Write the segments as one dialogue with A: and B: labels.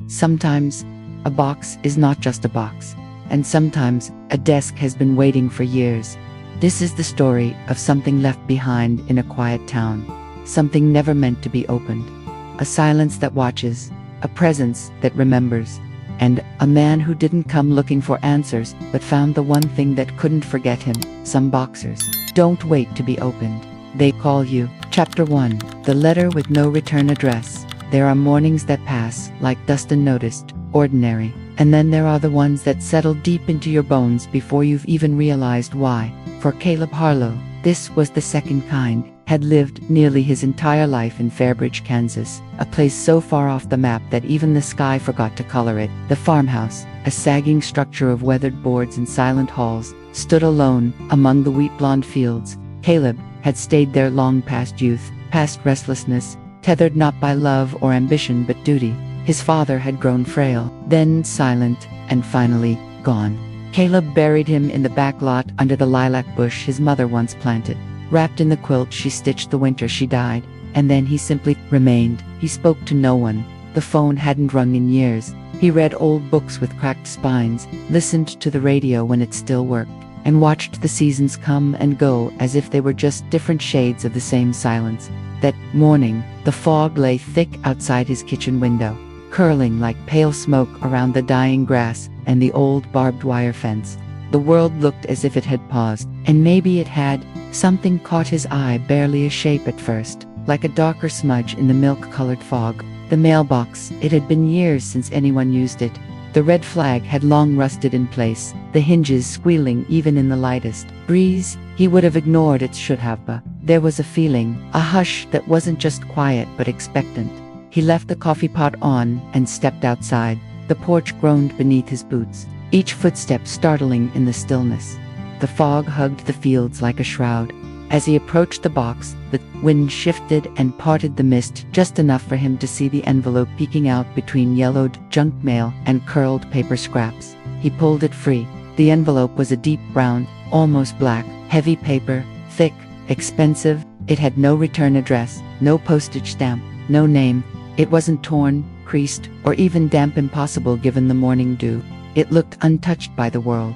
A: Sometimes a box is not just a box, and sometimes a desk has been waiting for years. This is the story of something left behind in a quiet town, something never meant to be opened, a silence that watches, a presence that remembers, and a man who didn't come looking for answers but found the one thing that couldn't forget him. Some boxers don't wait to be opened. They call you. Chapter 1. The Letter with No Return Address. There are mornings that pass like dust unnoticed, ordinary, and then there are the ones that settle deep into your bones before you've even realized why. For Caleb Harlow, this was the second kind. Had lived nearly his entire life in Fairbridge, Kansas, a place so far off the map that even the sky forgot to color it. The farmhouse, a sagging structure of weathered boards and silent halls, stood alone among the wheat-blonde fields. Caleb had stayed there long past youth, past restlessness, tethered not by love or ambition but duty. His father had grown frail, then silent, and finally gone. Caleb buried him in the back lot under the lilac bush his mother once planted. Wrapped in the quilt she stitched the winter she died, and then he simply remained. He spoke to no one. The phone hadn't rung in years. He read old books with cracked spines, listened to the radio when it still worked, and watched the seasons come and go as if they were just different shades of the same silence. That morning, the fog lay thick outside his kitchen window, curling like pale smoke around the dying grass and the old barbed wire fence. The world looked as if it had paused, and maybe it had. Something caught his eye, barely a shape at first, like a darker smudge in the milk-colored fog. The mailbox. It had been years since anyone used it. The red flag had long rusted in place, the hinges squealing even in the lightest breeze. He would have ignored its should have, but there was a feeling, a hush that wasn't just quiet but expectant. He left the coffee pot on and stepped outside. The porch groaned beneath his boots, each footstep startling in the stillness. The fog hugged the fields like a shroud. As he approached the box, the wind shifted and parted the mist just enough for him to see the envelope peeking out between yellowed junk mail and curled paper scraps. He pulled it free. The envelope was a deep brown, almost black, heavy paper, thick, expensive. It had no return address, no postage stamp, no name. It wasn't torn, creased, or even damp, impossible given the morning dew. It looked untouched by the world.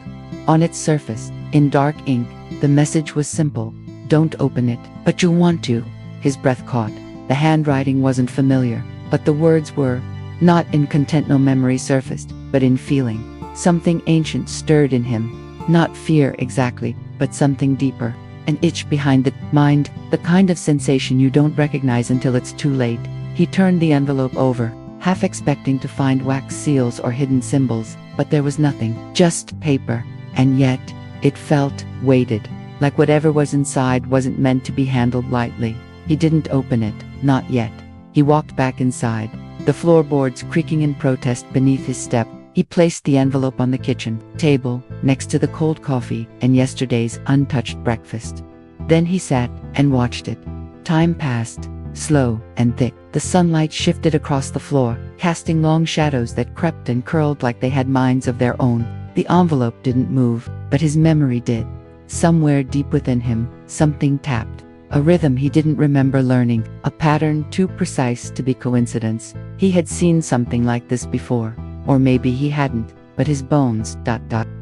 A: On its surface, in dark ink, the message was simple: don't open it. But you'll want to. His breath caught. The handwriting wasn't familiar, but the words were. Not in content no memory surfaced, but in feeling. Something ancient stirred in him. Not fear exactly, but something deeper. An itch behind the mind, the kind of sensation you don't recognize until it's too late. He turned the envelope over, half expecting to find wax seals or hidden symbols, but there was nothing, just paper. And yet, it felt weighted, like whatever was inside wasn't meant to be handled lightly. He didn't open it, not yet. He walked back inside, the floorboards creaking in protest beneath his step. He placed the envelope on the kitchen table, next to the cold coffee and yesterday's untouched breakfast. Then he sat and watched it. Time passed, slow and thick. The sunlight shifted across the floor, casting long shadows that crept and curled like they had minds of their own. The envelope didn't move, but his memory did. Somewhere deep within him, something tapped. A rhythm he didn't remember learning, a pattern too precise to be coincidence. He had seen something like this before, or maybe he hadn't, but his bones,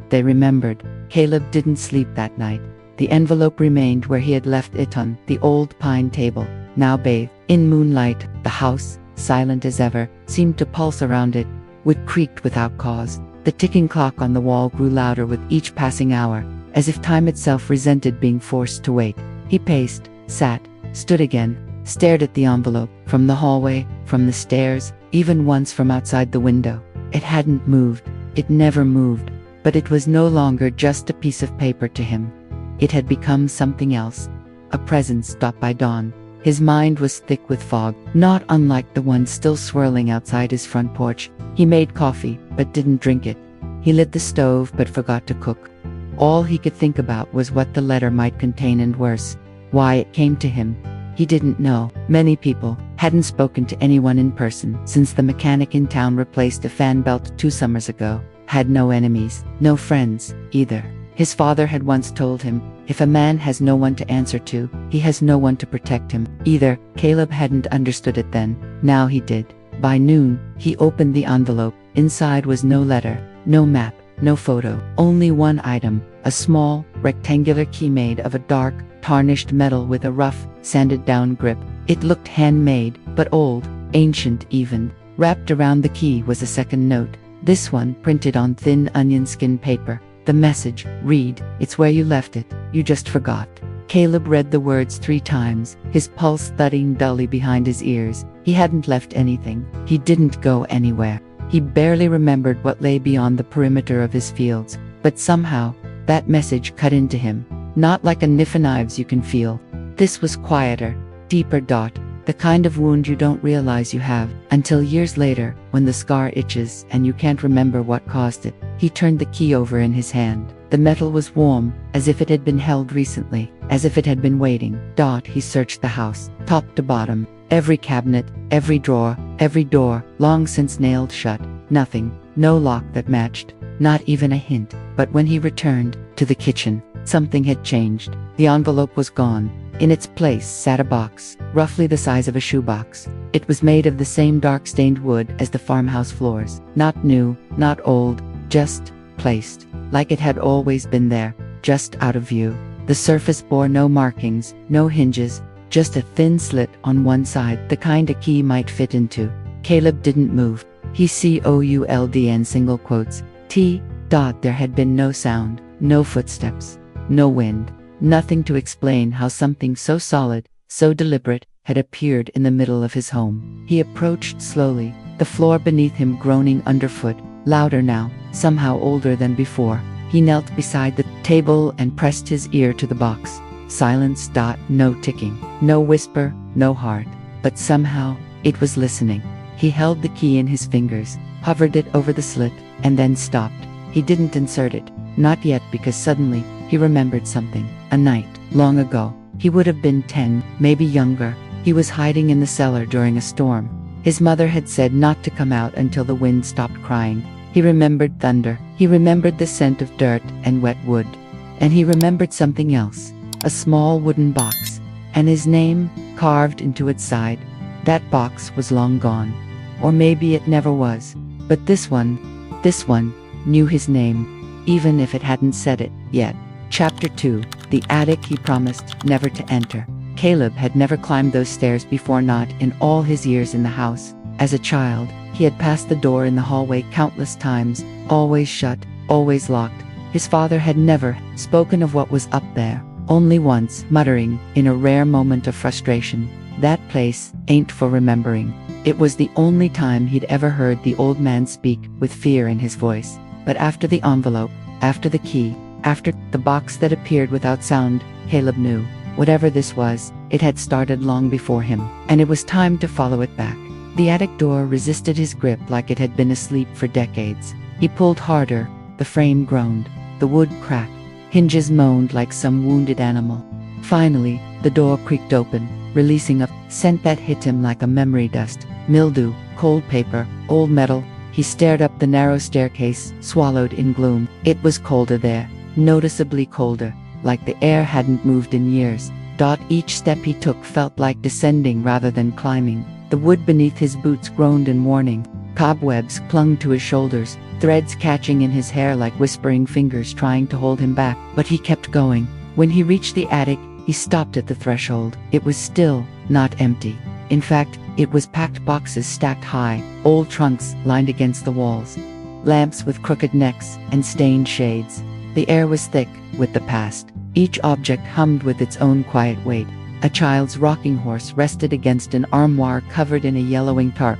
A: they remembered. Caleb didn't sleep that night. The envelope remained where he had left it on the old pine table, now bathed in moonlight. The house, silent as ever, seemed to pulse around it, would creaked without cause. The ticking clock on the wall grew louder with each passing hour, as if time itself resented being forced to wait. He paced, sat, stood again, stared at the envelope, from the hallway, from the stairs, even once from outside the window. It hadn't moved. It never moved. But it was no longer just a piece of paper to him. It had become something else. A presence stopped by dawn. His mind was thick with fog, not unlike the one still swirling outside his front porch. He made coffee, but didn't drink it. He lit the stove, but forgot to cook. All he could think about was what the letter might contain, and worse, why it came to him. He didn't know. Many people hadn't spoken to anyone in person since the mechanic in town replaced a fan belt 2 summers ago. Had no enemies, no friends, either. His father had once told him, if a man has no one to answer to, he has no one to protect him, either. Caleb hadn't understood it then. Now he did. By noon, he opened the envelope. Inside was no letter, no map, no photo. Only one item, a small, rectangular key made of a dark, tarnished metal with a rough, sanded-down grip. It looked handmade, but old, ancient even. Wrapped around the key was a second note, this one printed on thin onion skin paper. The message, read, "It's where you left it, you just forgot." Caleb read the words 3 times, his pulse thudding dully behind his ears. He hadn't left anything. He didn't go anywhere. He barely remembered what lay beyond the perimeter of his fields, but somehow, that message cut into him, not like a knife of knives you can feel. This was quieter, deeper. The kind of wound you don't realize you have until years later, when the scar itches and you can't remember what caused it. He turned the key over in his hand. The metal was warm, as if it had been held recently, as if it had been waiting. He searched the house, top to bottom, every cabinet, every drawer, every door, long since nailed shut. Nothing, no lock that matched, not even a hint. But when he returned to the kitchen, something had changed. The envelope was gone. In its place sat a box, roughly the size of a shoebox. It was made of the same dark-stained wood as the farmhouse floors. Not new, not old, just placed, like it had always been there, just out of view. The surface bore no markings, no hinges, just a thin slit on one side, the kind a key might fit into. Caleb didn't move. He could single quotes. There had been no sound, no footsteps, no wind. Nothing to explain how something so solid, so deliberate, had appeared in the middle of his home. He approached slowly, the floor beneath him groaning underfoot, louder now, somehow older than before. He knelt beside the table and pressed his ear to the box. Silence. No ticking, no whisper, no heart. But somehow, it was listening. He held the key in his fingers, hovered it over the slit, and then stopped. He didn't insert it, not yet, because suddenly, he remembered something. A night, long ago. He would have been 10, maybe younger. He was hiding in the cellar during a storm. His mother had said not to come out until the wind stopped crying. He remembered thunder. He remembered the scent of dirt and wet wood. And he remembered something else. A small wooden box. And his name, carved into its side. That box was long gone. Or maybe it never was. But this one, knew his name, even if it hadn't said it yet. Chapter 2. The attic he promised never to enter. Caleb had never climbed those stairs before, not in all his years in the house. As a child, he had passed the door in the hallway countless times, always shut, always locked. His father had never spoken of what was up there, only once, muttering, in a rare moment of frustration, "That place ain't for remembering." It was the only time he'd ever heard the old man speak with fear in his voice. But after the envelope, after the key, after the box that appeared without sound, Caleb knew, whatever this was, it had started long before him, and it was time to follow it back. The attic door resisted his grip like it had been asleep for decades. He pulled harder, the frame groaned, the wood cracked, hinges moaned like some wounded animal. Finally, the door creaked open, releasing a scent that hit him like a memory dust, mildew, cold paper, old metal. He stared up the narrow staircase, swallowed in gloom. It was colder there, noticeably colder, like the air hadn't moved in years. Each step he took felt like descending rather than climbing. The wood beneath his boots groaned in warning. Cobwebs clung to his shoulders, threads catching in his hair like whispering fingers trying to hold him back. But he kept going. When he reached the attic, he stopped at the threshold. It was still, not empty. In fact, it was packed, boxes stacked high, old trunks lined against the walls, lamps with crooked necks and stained shades. The air was thick with the past. Each object hummed with its own quiet weight. A child's rocking horse rested against an armoire covered in a yellowing tarp.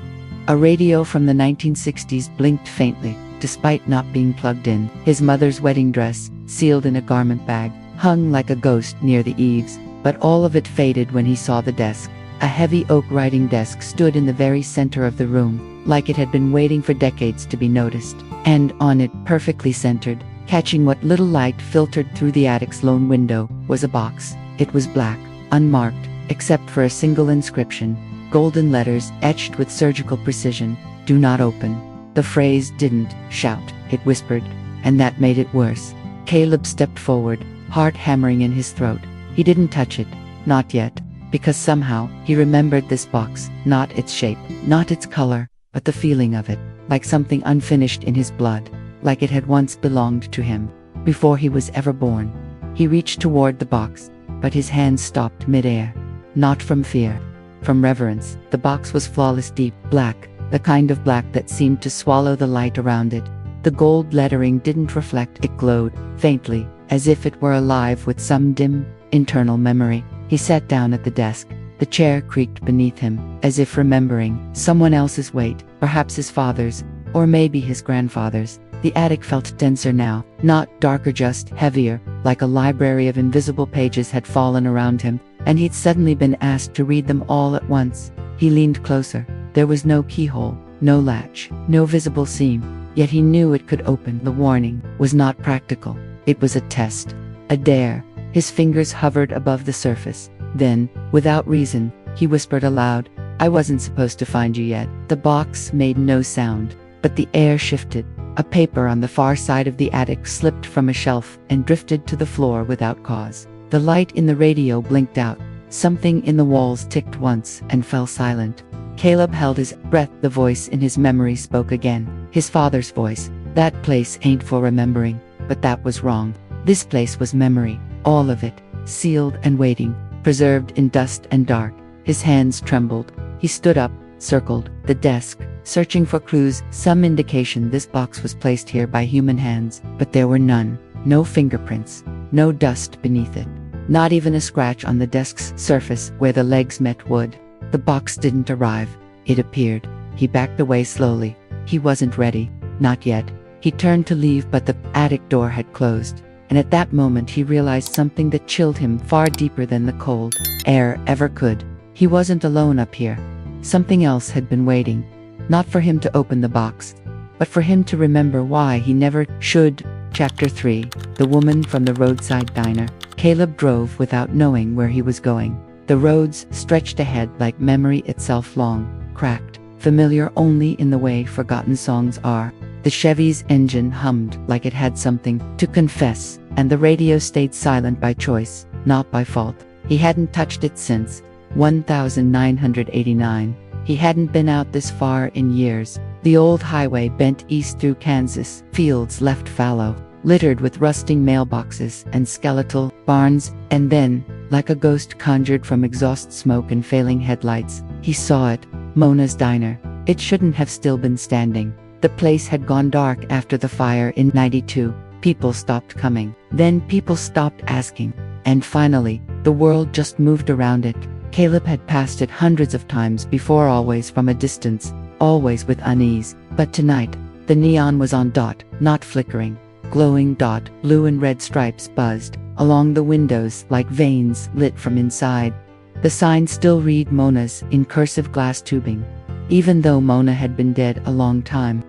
A: A radio from the 1960s blinked faintly, despite not being plugged in. His mother's wedding dress, sealed in a garment bag, hung like a ghost near the eaves, but all of it faded when he saw the desk. A heavy oak writing desk stood in the very center of the room, like it had been waiting for decades to be noticed. And on it, perfectly centered, catching what little light filtered through the attic's lone window, was a box. It was black, unmarked, except for a single inscription, golden letters etched with surgical precision, "Do not open." The phrase didn't shout, it whispered, and that made it worse. Caleb stepped forward, heart hammering in his throat. He didn't touch it, not yet. because somehow he remembered this box, not its shape, not its color, but the feeling of it, like something unfinished in his blood, like it had once belonged to him, before he was ever born. He reached toward the box, but his hand stopped midair. Not from fear, from reverence. The box was flawless deep black, the kind of black that seemed to swallow the light around it. The gold lettering didn't reflect, it glowed, faintly, as if it were alive with some dim, internal memory. He sat down at the desk. The chair creaked beneath him, as if remembering someone else's weight, perhaps his father's, or maybe his grandfather's. The attic felt denser now, not darker, just heavier, like a library of invisible pages had fallen around him, and he'd suddenly been asked to read them all at once. He leaned closer. There was no keyhole, no latch, no visible seam, yet he knew it could open. The warning was not practical. It was a test, a dare. His fingers hovered above the surface. Then, without reason, he whispered aloud, "I wasn't supposed to find you yet." The box made no sound, but the air shifted. A paper on the far side of the attic slipped from a shelf and drifted to the floor without cause. The light in the radio blinked out. Something in the walls ticked once and fell silent. Caleb held his breath. The voice in his memory spoke again. His father's voice. "That place ain't for remembering." But that was wrong. This place was memory, all of it, sealed and waiting, preserved in dust and dark. His hands trembled. He stood up, circled the desk, searching for clues, some indication this box was placed here by human hands, but there were none. No fingerprints, no dust beneath it, not even a scratch on the desk's surface where the legs met wood. The box didn't arrive. It appeared. He backed away slowly. He wasn't ready. Not yet. He turned to leave, but the attic door had closed. And at that moment he realized something that chilled him far deeper than the cold air ever could. He wasn't alone up here. Something else had been waiting. Not for him to open the box, but for him to remember why he never should. Chapter 3. The Woman from the Roadside Diner. Caleb drove without knowing where he was going. The roads stretched ahead like memory itself, long, cracked, familiar only in the way forgotten songs are. The Chevy's engine hummed like it had something to confess, and the radio stayed silent by choice, not by fault. He hadn't touched it since 1989. He hadn't been out this far in years. The old highway bent east through Kansas, fields left fallow, littered with rusting mailboxes and skeletal barns, and then, like a ghost conjured from exhaust smoke and failing headlights, he saw it, Mona's Diner. It shouldn't have still been standing. The place had gone dark after the fire in '92. People stopped coming. Then people stopped asking. And finally, the world just moved around it. Caleb had passed it hundreds of times before, always from a distance, always with unease. But tonight, the neon was on dot, not flickering. Glowing dot, blue and red stripes buzzed along the windows like veins lit from inside. The sign still read Mona's in cursive glass tubing, even though Mona had been dead a long time.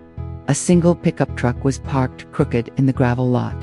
A: A single pickup truck was parked crooked in the gravel lot.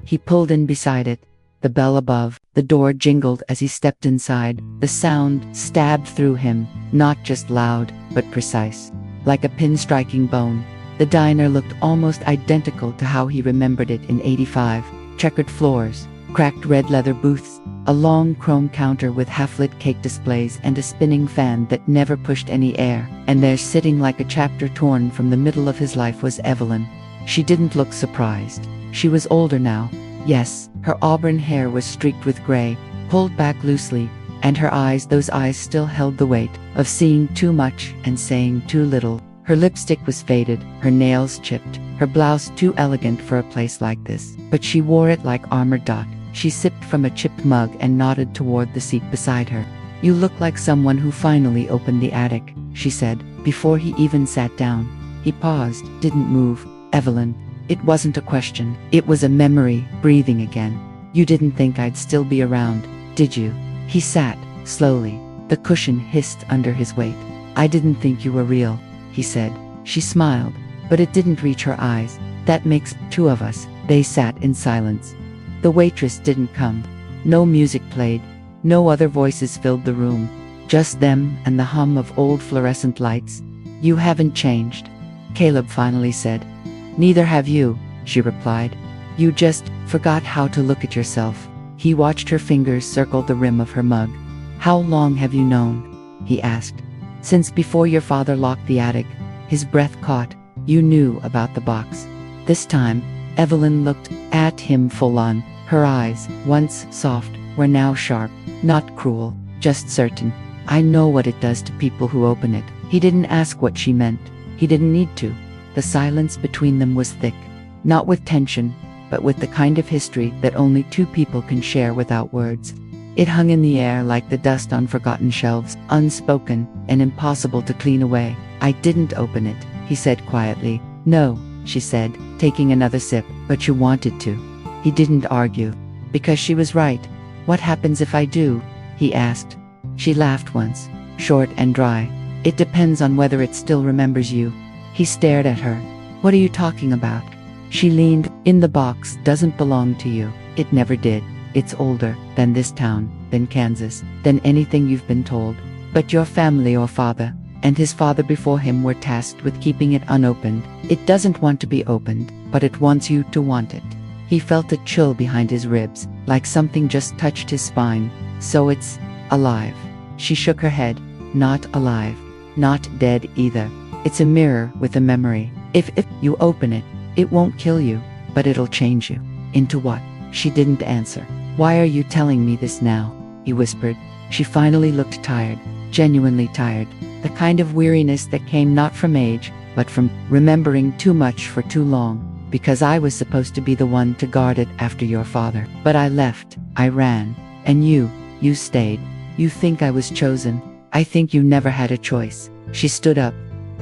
A: He pulled in beside it. The bell above the door jingled as he stepped inside. The sound stabbed through him, not just loud, but precise, like a pin striking bone. The diner looked almost identical to how he remembered it in '85. Checkered floors, cracked red leather booths, a long chrome counter with half-lit cake displays, and a spinning fan that never pushed any air. And there, sitting like a chapter torn from the middle of his life, was Evelyn. She didn't look surprised. She was older now. Yes, her auburn hair was streaked with gray, pulled back loosely, and her eyes, those eyes still held the weight of seeing too much and saying too little. Her lipstick was faded, her nails chipped, her blouse too elegant for a place like this, but she wore it like armor. She sipped from a chipped mug and nodded toward the seat beside her. "You look like someone who finally opened the attic," she said, before he even sat down. He paused, didn't move. "Evelyn." It wasn't a question, it was a memory, breathing again. "You didn't think I'd still be around, did you?" He sat, slowly. The cushion hissed under his weight. "I didn't think you were real," he said. She smiled, but it didn't reach her eyes. "That makes two of us." They sat in silence. The waitress didn't come. No music played. No other voices filled the room. Just them and the hum of old fluorescent lights. "You haven't changed," Caleb finally said. "Neither have you," she replied. "You just forgot how to look at yourself." He watched her fingers circle the rim of her mug. How long have you known? He asked. Since before your father locked the attic. His breath caught. You knew about the box. This time, Evelyn looked at him full on. Her eyes, once soft, were now sharp. Not cruel, just certain. I know what it does to people who open it. He didn't ask what she meant. He didn't need to. The silence between them was thick. Not with tension, but with the kind of history that only two people can share without words. It hung in the air like the dust on forgotten shelves, unspoken and impossible to clean away. I didn't open it, he said quietly. No, she said, taking another sip, but you wanted to. He didn't argue. Because she was right. What happens if I do? He asked. She laughed once, short and dry. It depends on whether it still remembers you. He stared at her. What are you talking about? She leaned. In the box doesn't belong to you. It never did. It's older than this town, than Kansas, than anything you've been told. But your family or father, and his father before him were tasked with keeping it unopened. It doesn't want to be opened, but it wants you to want it. He felt a chill behind his ribs, like something just touched his spine. So it's alive. She shook her head. Not alive. Not dead either. It's a mirror with a memory. If you open it, it won't kill you, but it'll change you. Into what? She didn't answer. Why are you telling me this now? He whispered. She finally looked tired, genuinely tired. The kind of weariness that came not from age, but from remembering too much for too long. Because I was supposed to be the one to guard it after your father. But I left. I ran. And you stayed. You think I was chosen. I think you never had a choice. She stood up.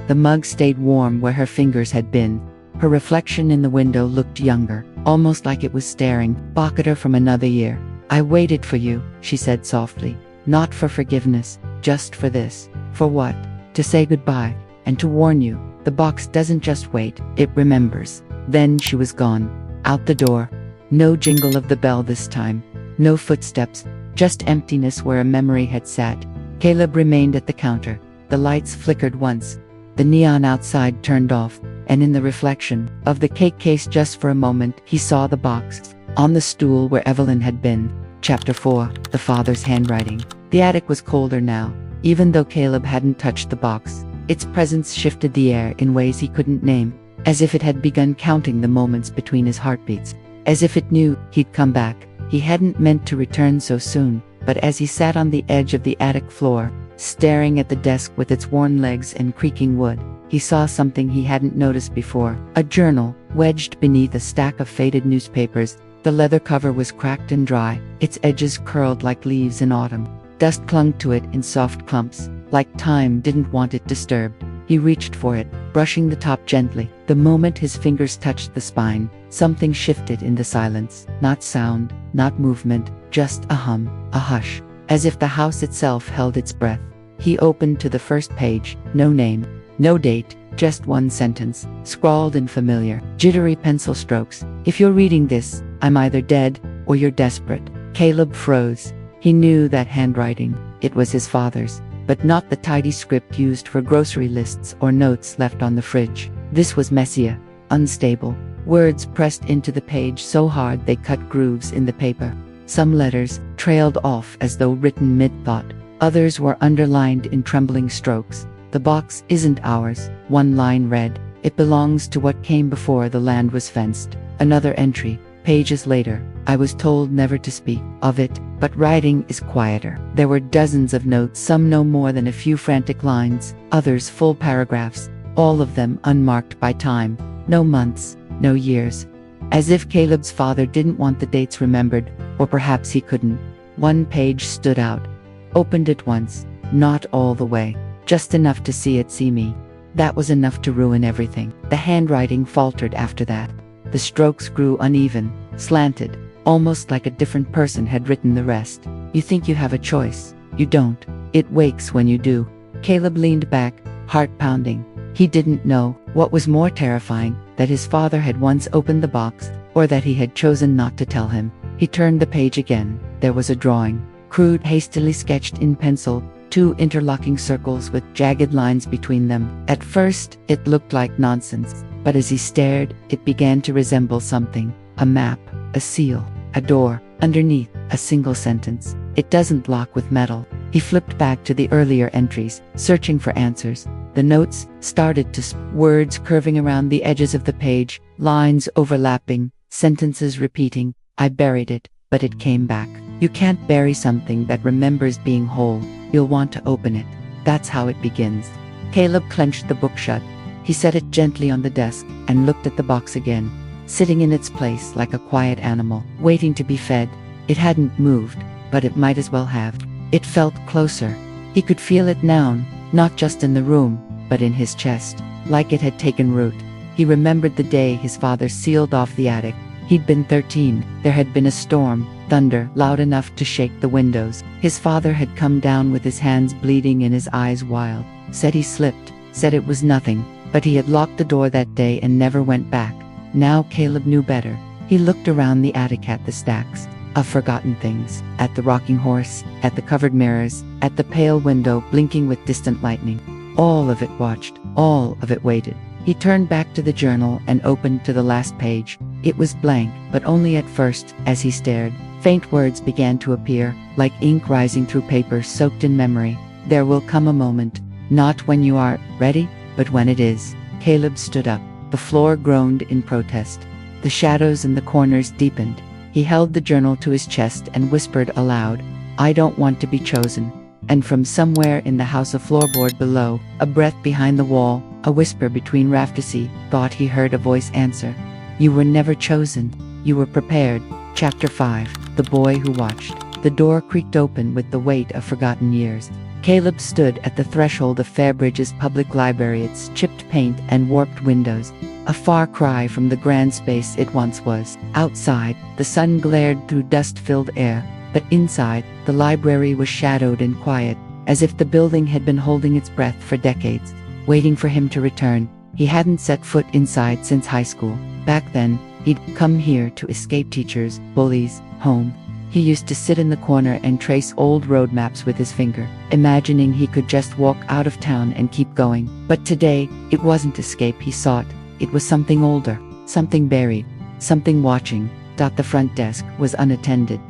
A: The mug stayed warm where her fingers had been. Her reflection in the window looked younger, almost like it was staring back at her from another year. I waited for you, she said softly. Not for forgiveness, just for this. For what? To say goodbye, and to warn you, the box doesn't just wait, it remembers. Then she was gone. Out the door. No jingle of the bell this time. No footsteps, just emptiness where a memory had sat. Caleb remained at the counter. The lights flickered once. The neon outside turned off, and in the reflection of the cake case just for a moment, he saw the box on the stool where Evelyn had been. Chapter 4, The Father's Handwriting. The attic was colder now, even though Caleb hadn't touched the box. Its presence shifted the air in ways he couldn't name, as if it had begun counting the moments between his heartbeats, as if it knew he'd come back. He hadn't meant to return so soon, but as he sat on the edge of the attic floor, staring at the desk with its worn legs and creaking wood, he saw something he hadn't noticed before. A journal, wedged beneath a stack of faded newspapers. The leather cover was cracked and dry, its edges curled like leaves in autumn. Dust clung to it in soft clumps, like time didn't want it disturbed. He reached for it, brushing the top gently. The moment his fingers touched the spine, something shifted in the silence. Not sound, not movement, just a hum, a hush, as if the house itself held its breath. He opened to the first page. No name, no date, just one sentence, scrawled in familiar, jittery pencil strokes. If you're reading this, I'm either dead or you're desperate. Caleb froze. He knew that handwriting. It was his father's, but not the tidy script used for grocery lists or notes left on the fridge. This was messier, unstable. Words pressed into the page so hard they cut grooves in the paper. Some letters trailed off as though written mid-thought. Others were underlined in trembling strokes. The box isn't ours, one line read. It belongs to what came before the land was fenced. Another entry, pages later. I was told never to speak of it, but writing is quieter. There were dozens of notes, some no more than a few frantic lines, others full paragraphs, all of them unmarked by time. No months, no years. As if Caleb's father didn't want the dates remembered, or perhaps he couldn't. One page stood out. Opened it once, not all the way, just enough to see it see me. That was enough to ruin everything. The handwriting faltered after that. The strokes grew uneven, slanted, almost like a different person had written the rest. You think you have a choice. You don't. It wakes when you do. Caleb leaned back, heart pounding. He didn't know what was more terrifying, that his father had once opened the box, or that he had chosen not to tell him. He turned the page again. There was a drawing, crude, hastily sketched in pencil, two interlocking circles with jagged lines between them. At first, it looked like nonsense, but as he stared, it began to resemble something. A map, a seal, a door. Underneath, a single sentence. It doesn't lock with metal. He flipped back to the earlier entries, searching for answers. The notes started to words curving around the edges of the page, lines overlapping, sentences repeating. I buried it, but it came back. You can't bury something that remembers being whole. You'll want to open it. That's how it begins. Caleb clenched the book shut. He set it gently on the desk and looked at the box again, sitting in its place like a quiet animal, waiting to be fed. It hadn't moved, but it might as well have. It felt closer. He could feel it now, not just in the room, but in his chest, like it had taken root. He remembered the day his father sealed off the attic. He'd been 13. There had been a storm, thunder loud enough to shake the windows. His father had come down with his hands bleeding and his eyes wild. Said he slipped, said it was nothing, but he had locked the door that day and never went back. Now Caleb knew better. He looked around the attic at the stacks of forgotten things, at the rocking horse, at the covered mirrors, at the pale window blinking with distant lightning. All of it watched, all of it waited. He turned back to the journal and opened to the last page. It was blank, but only at first. As he stared, faint words began to appear, like ink rising through paper soaked in memory. There will come a moment, not when you are ready, but when it is. Caleb stood up. The floor groaned in protest. The shadows in the corners deepened. He held the journal to his chest and whispered aloud, I don't want to be chosen. And from somewhere in the house of floorboard below, a breath behind the wall, a whisper between rafters, he thought he heard a voice answer. You were never chosen. You were prepared. Chapter 5. The Boy Who Watched. The door creaked open with the weight of forgotten years. Caleb stood at the threshold of Fairbridge's public library, its chipped paint and warped windows, a far cry from the grand space it once was. Outside, the sun glared through dust-filled air, but inside, the library was shadowed and quiet, as if the building had been holding its breath for decades, waiting for him to return. He hadn't set foot inside since high school. Back then, he'd come here to escape teachers, bullies, home. He used to sit in the corner and trace old road maps with his finger, imagining he could just walk out of town and keep going. But today, it wasn't escape he sought. It was something older, something buried, something watching. The front desk was unattended.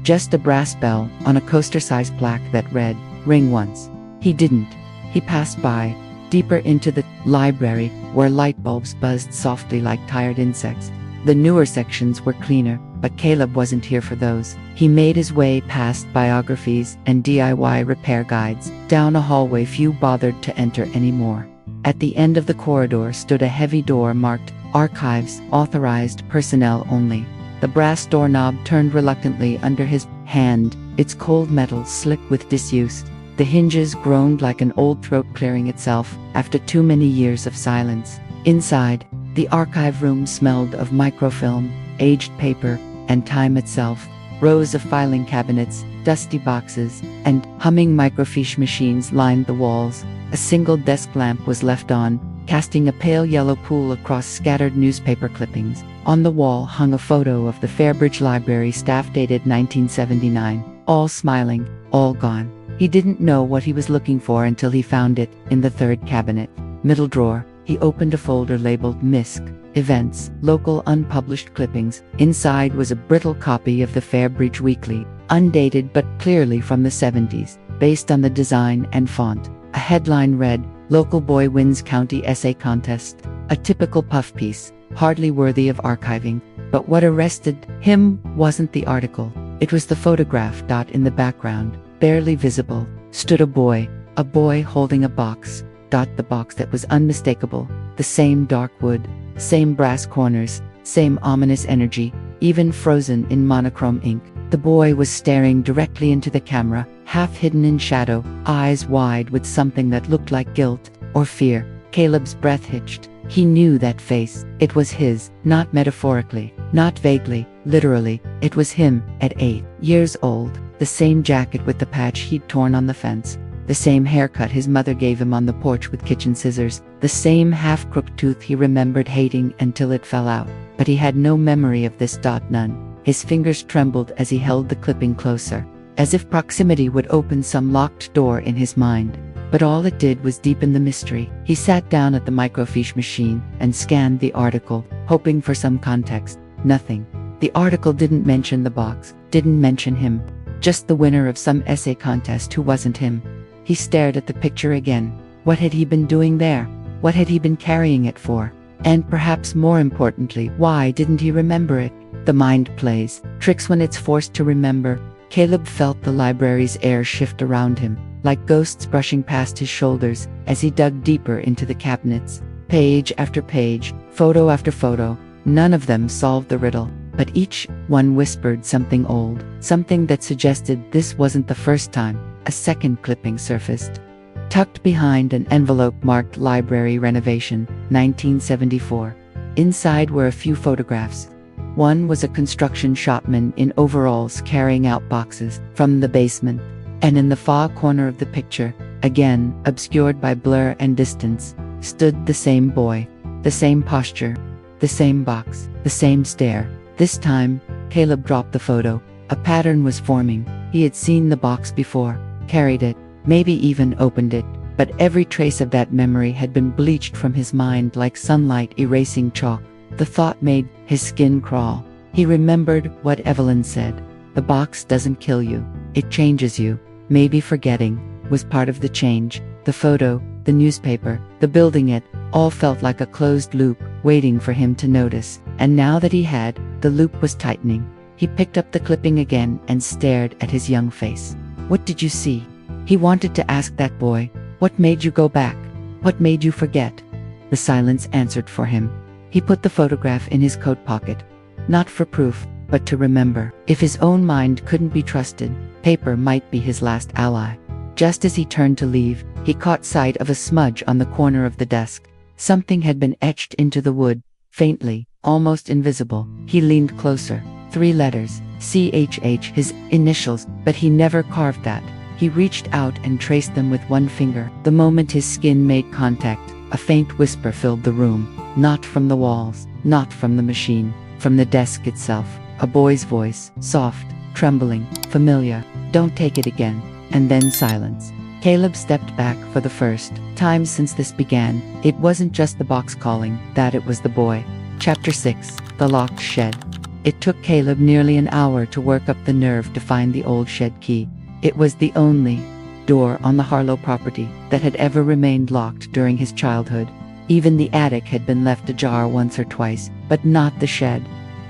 A: Just a brass bell on a coaster-sized plaque that read, Ring once. He didn't. He passed by, deeper into the library, where light bulbs buzzed softly like tired insects. The newer sections were cleaner, but Caleb wasn't here for those. He made his way past biographies and DIY repair guides, down a hallway few bothered to enter anymore. At the end of the corridor stood a heavy door marked, Archives, Authorized Personnel Only. The brass doorknob turned reluctantly under his hand, its cold metal slick with disuse. The hinges groaned like an old throat clearing itself after too many years of silence. Inside, the archive room smelled of microfilm, aged paper, and time itself. Rows of filing cabinets, dusty boxes, and humming microfiche machines lined the walls. A single desk lamp was left on, casting a pale yellow pool across scattered newspaper clippings. On the wall hung a photo of the Fairbridge Library staff dated 1979, all smiling, all gone. He didn't know what he was looking for until he found it in the third cabinet. Middle drawer, he opened a folder labeled MISC, Events, Local Unpublished Clippings. Inside was a brittle copy of the Fairbridge Weekly, undated but clearly from the 70s, based on the design and font. A headline read, Local Boy Wins County Essay Contest. A typical puff piece, hardly worthy of archiving. But what arrested him wasn't the article. It was the photograph. In the background, barely visible, stood a boy holding a box. The box that was unmistakable. The same dark wood, same brass corners, same ominous energy, even frozen in monochrome ink. The boy was staring directly into the camera, half hidden in shadow, eyes wide with something that looked like guilt or fear. Caleb's breath hitched. He knew that face. It was his, not metaphorically, not vaguely, literally. It was him, at 8 years old. The same jacket with the patch he'd torn on the fence. The same haircut his mother gave him on the porch with kitchen scissors. The same half-crooked tooth he remembered hating until it fell out. But he had no memory of this. None. His fingers trembled as he held the clipping closer, as if proximity would open some locked door in his mind. But all it did was deepen the mystery. He sat down at the microfiche machine and scanned the article, hoping for some context. Nothing. The article didn't mention the box, didn't mention him. just the winner of some essay contest who wasn't him. He stared at the picture again. What had he been doing there? What had he been carrying it for? And perhaps more importantly, why didn't he remember it? The mind plays tricks when it's forced to remember. Caleb felt the library's air shift around him, like ghosts brushing past his shoulders as he dug deeper into the cabinets. Page after page, photo after photo, none of them solved the riddle, but each one whispered something old, something that suggested this wasn't the first time. A second clipping surfaced, tucked behind an envelope marked Library Renovation, 1974. Inside were a few photographs. One was a construction shopman in overalls carrying out boxes from the basement, and in the far corner of the picture, again obscured by blur and distance, stood the same boy, the same posture, the same box, the same stare. This time, Caleb dropped the photo. A pattern was forming. He had seen the box before, carried it, maybe even opened it, but every trace of that memory had been bleached from his mind like sunlight erasing chalk. The thought made his skin crawl. He remembered what Evelyn said. The box doesn't kill you, it changes you. Maybe forgetting was part of the change. The photo, the newspaper, the building, it all felt like a closed loop, waiting for him to notice. And now that he had, the loop was tightening. He picked up the clipping again and stared at his young face. What did you see? He wanted to ask that boy. What made you go back? What made you forget? The silence answered for him. He put the photograph in his coat pocket. Not for proof, but to remember. If his own mind couldn't be trusted, paper might be his last ally. Just as he turned to leave, he caught sight of a smudge on the corner of the desk. Something had been etched into the wood, faintly, almost invisible. He leaned closer. 3 letters, CHH, his initials, but he never carved that. He reached out and traced them with one finger. The moment his skin made contact, a faint whisper filled the room. Not from the walls, not from the machine, from the desk itself. A boy's voice, soft, trembling, familiar. Don't take it again. And then silence. Caleb stepped back for the first time since this began. It wasn't just the box calling, that it was the boy. Chapter 6, The Locked Shed. It took Caleb nearly an hour to work up the nerve to find the old shed key. It was the only door on the Harlow property that had ever remained locked during his childhood. Even the attic had been left ajar once or twice, but not the shed.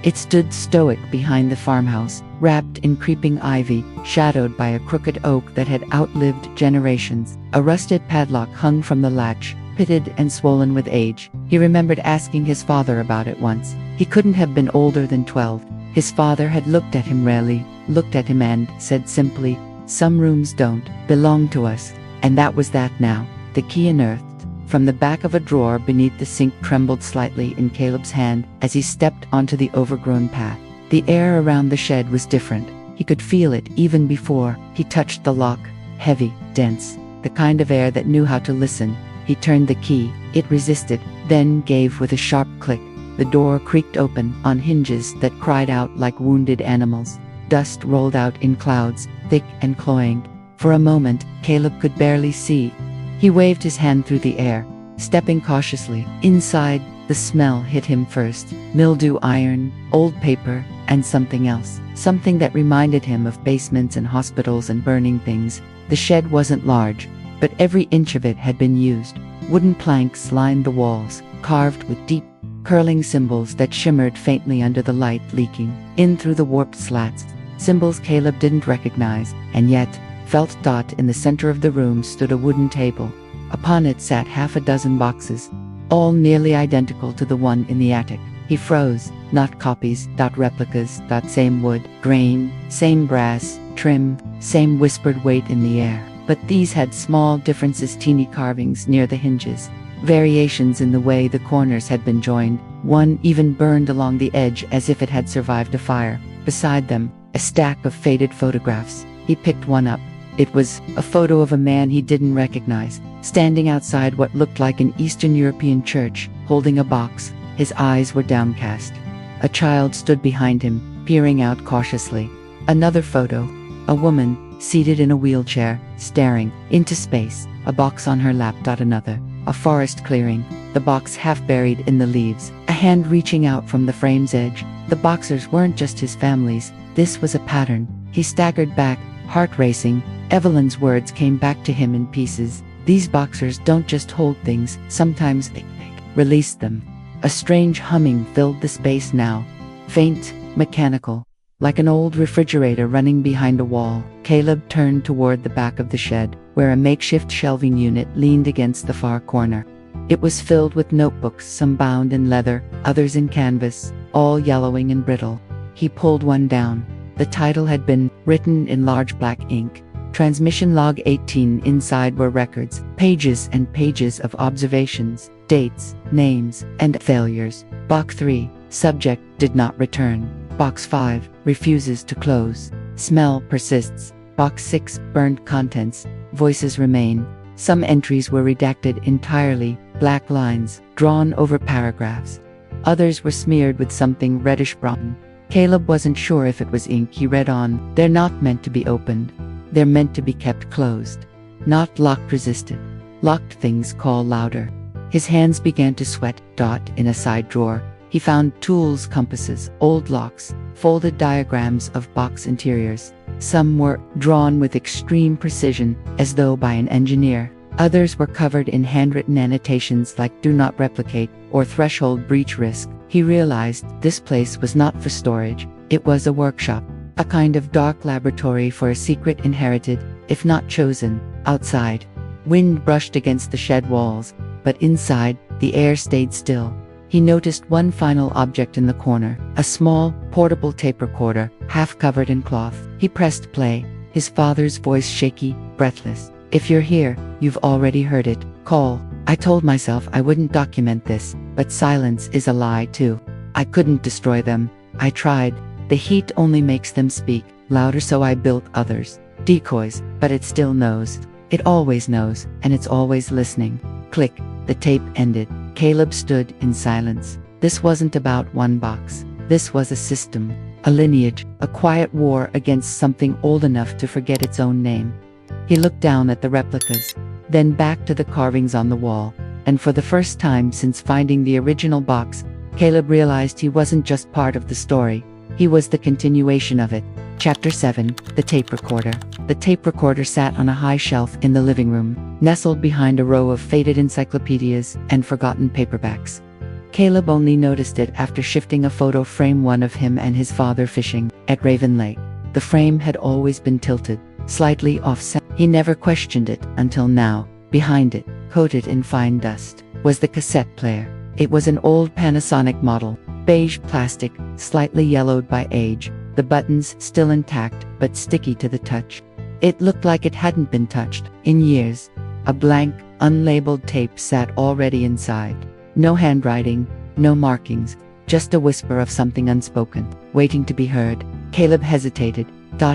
A: It stood stoic behind the farmhouse, wrapped in creeping ivy, shadowed by a crooked oak that had outlived generations. A rusted padlock hung from the latch, pitted and swollen with age. He remembered asking his father about it once. He couldn't have been older than 12. His father had looked at him rarely, looked at him and said simply, "Some rooms don't belong to us." And that was that now. The key unearthed from the back of a drawer beneath the sink trembled slightly in Caleb's hand as he stepped onto the overgrown path. The air around the shed was different. He could feel it even before he touched the lock. Heavy, dense, the kind of air that knew how to listen. He turned the key. It resisted, then gave with a sharp click. The door creaked open on hinges that cried out like wounded animals. Dust rolled out in clouds, thick and cloying. For a moment, Caleb could barely see. He waved his hand through the air, stepping cautiously. Inside, the smell hit him first. Mildew, iron, old paper, and something else. Something that reminded him of basements and hospitals and burning things. The shed wasn't large, but every inch of it had been used. Wooden planks lined the walls, carved with deep, curling symbols that shimmered faintly under the light leaking in through the warped slats. Symbols Caleb didn't recognize, and yet, felt dot in the center of the room stood a wooden table. Upon it sat half a dozen boxes, all nearly identical to the one in the attic. He froze. Not copies, not replicas, not same wood, grain, same brass, trim, same whispered weight in the air. But these had small differences, teeny carvings near the hinges, variations in the way the corners had been joined. One even burned along the edge as if it had survived a fire. Beside them, a stack of faded photographs. He picked one up. It was a photo of a man he didn't recognize, standing outside what looked like an Eastern European church, holding a box. His eyes were downcast. A child stood behind him, peering out cautiously. Another photo, a woman, seated in a wheelchair, staring into space, a box on her lap. Another, a forest clearing, the box half buried in the leaves, a hand reaching out from the frame's edge. The boxers weren't just his family's. This was a pattern. He staggered back, heart racing. Evelyn's words came back to him in pieces. These boxers don't just hold things, sometimes they release them. A strange humming filled the space now. Faint, mechanical, like an old refrigerator running behind a wall. Caleb turned toward the back of the shed, where a makeshift shelving unit leaned against the far corner. It was filled with notebooks, some bound in leather, others in canvas, all yellowing and brittle. He pulled one down. The title had been written in large black ink. Transmission Log 18. Inside were records, pages and pages of observations, dates, names, and failures. Box 3, subject, did not return. Box 5, refuses to close. Smell persists. Box 6, burned contents. Voices remain. Some entries were redacted entirely, black lines, drawn over paragraphs. Others were smeared with something reddish-brown. Caleb wasn't sure if it was ink. He read on. They're not meant to be opened. They're meant to be kept closed. Not locked resisted. Locked things call louder. His hands began to sweat. In a side drawer, he found tools, compasses, old locks, folded diagrams of box interiors. Some were drawn with extreme precision, as though by an engineer. Others were covered in handwritten annotations like "Do not replicate" or "Threshold breach risk." He realized this place was not for storage. It was a workshop, a kind of dark laboratory for a secret inherited, if not chosen, outside. Wind brushed against the shed walls, but inside, the air stayed still. He noticed one final object in the corner, a small, portable tape recorder, half covered in cloth. He pressed play, his father's voice shaky, breathless. "If you're here, you've already heard it. Call." I told myself I wouldn't document this, but silence is a lie too. I couldn't destroy them. I tried. The heat only makes them speak louder, so I built others. Decoys, but it still knows. It always knows, and it's always listening. Click. The tape ended. Caleb stood in silence. This wasn't about one box. This was a system, a lineage, a quiet war against something old enough to forget its own name. He looked down at the replicas, then back to the carvings on the wall, and for the first time since finding the original box, Caleb realized he wasn't just part of the story. He was the continuation of it. Chapter 7, The Tape Recorder. The tape recorder sat on a high shelf in the living room, nestled behind a row of faded encyclopedias and forgotten paperbacks. Caleb only noticed it after shifting a photo frame, one of him and his father fishing at Raven Lake. The frame had always been tilted, slightly offset. He never questioned it until now. Behind it, coated in fine dust, was the cassette player. It was an old Panasonic model, beige plastic, slightly yellowed by age, the buttons still intact but sticky to the touch. It looked like it hadn't been touched in years. A blank, unlabeled tape sat already inside. No handwriting, no markings, just a whisper of something unspoken, waiting to be heard. Caleb hesitated.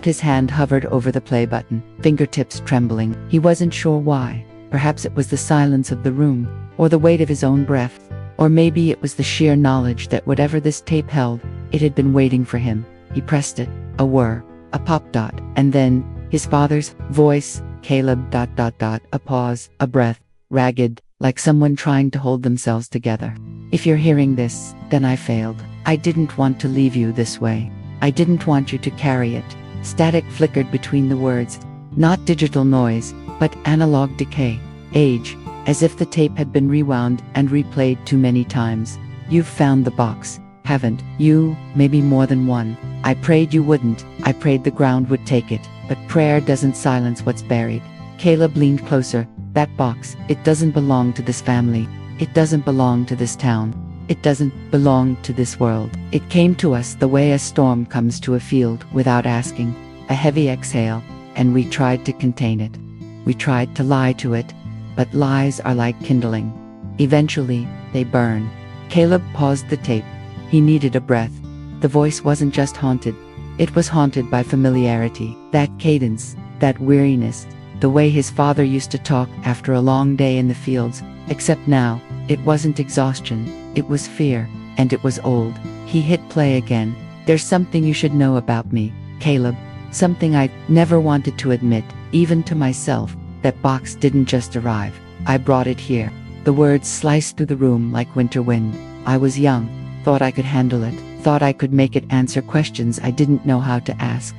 A: His hand hovered over the play button, fingertips trembling. He wasn't sure why. Perhaps it was the silence of the room, or the weight of his own breath, or maybe it was the sheer knowledge that whatever this tape held, it had been waiting for him. He pressed it. A whir, a pop, and then his father's voice. Caleb. A pause, a breath, ragged, like someone trying to hold themselves together. "If you're hearing this, then I failed. I didn't want to leave you this way. I didn't want you to carry it." Static flickered between the words. Not digital noise, but analog decay. Age, as if the tape had been rewound and replayed too many times. "You've found the box, haven't you? Maybe more than one. I prayed you wouldn't. I prayed the ground would take it. But prayer doesn't silence what's buried." Caleb leaned closer. "That box, it doesn't belong to this family. It doesn't belong to this town. It doesn't belong to this world. It came to us the way a storm comes to a field without asking." A heavy exhale, and we tried to contain it. We tried to lie to it, but lies are like kindling. Eventually, they burn. Caleb paused the tape. He needed a breath. The voice wasn't just haunted. It was haunted by familiarity. That cadence, that weariness, the way his father used to talk after a long day in the fields, except now, it wasn't exhaustion. It was fear, and it was old. He hit play again. "There's something you should know about me, Caleb. Something I never wanted to admit, even to myself. That box didn't just arrive. I brought it here." The words sliced through the room like winter wind. "I was young, thought I could handle it, thought I could make it answer questions I didn't know how to ask.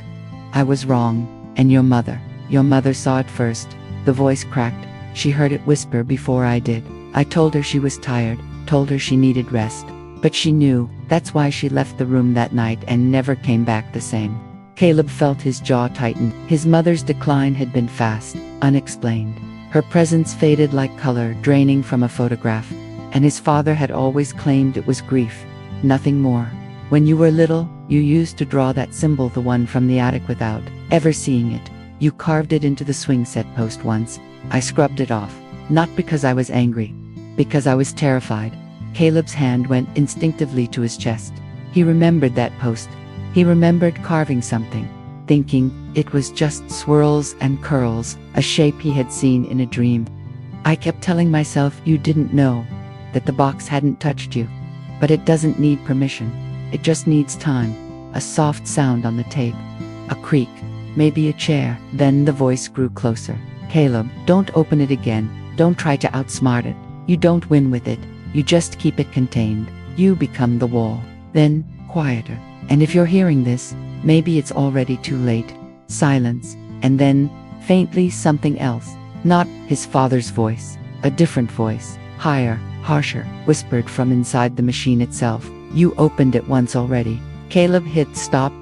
A: I was wrong. And your mother saw it first." The voice cracked. "She heard it whisper before I did. I told her she was tired, told her she needed rest. But she knew, that's why she left the room that night and never came back the same." Caleb felt his jaw tighten. His mother's decline had been fast, unexplained. Her presence faded like color draining from a photograph. And his father had always claimed it was grief, nothing more. "When you were little, you used to draw that symbol, the one from the attic, without ever seeing it. You carved it into the swing set post once. I scrubbed it off. Not because I was angry. Because I was terrified." Caleb's hand went instinctively to his chest. He remembered that post. He remembered carving something, thinking it was just swirls and curls, a shape he had seen in a dream. "I kept telling myself you didn't know, that the box hadn't touched you. But it doesn't need permission. It just needs time." A soft sound on the tape. A creak. Maybe a chair. Then the voice grew closer. "Caleb, don't open it again. Don't try to outsmart it. You don't win with it. You just keep it contained. You become the wall." Then, quieter. "And if you're hearing this, maybe it's already too late." Silence. And then, faintly, something else. Not his father's voice. A different voice. Higher, harsher, whispered from inside the machine itself. "You opened it once already." Caleb hit stop.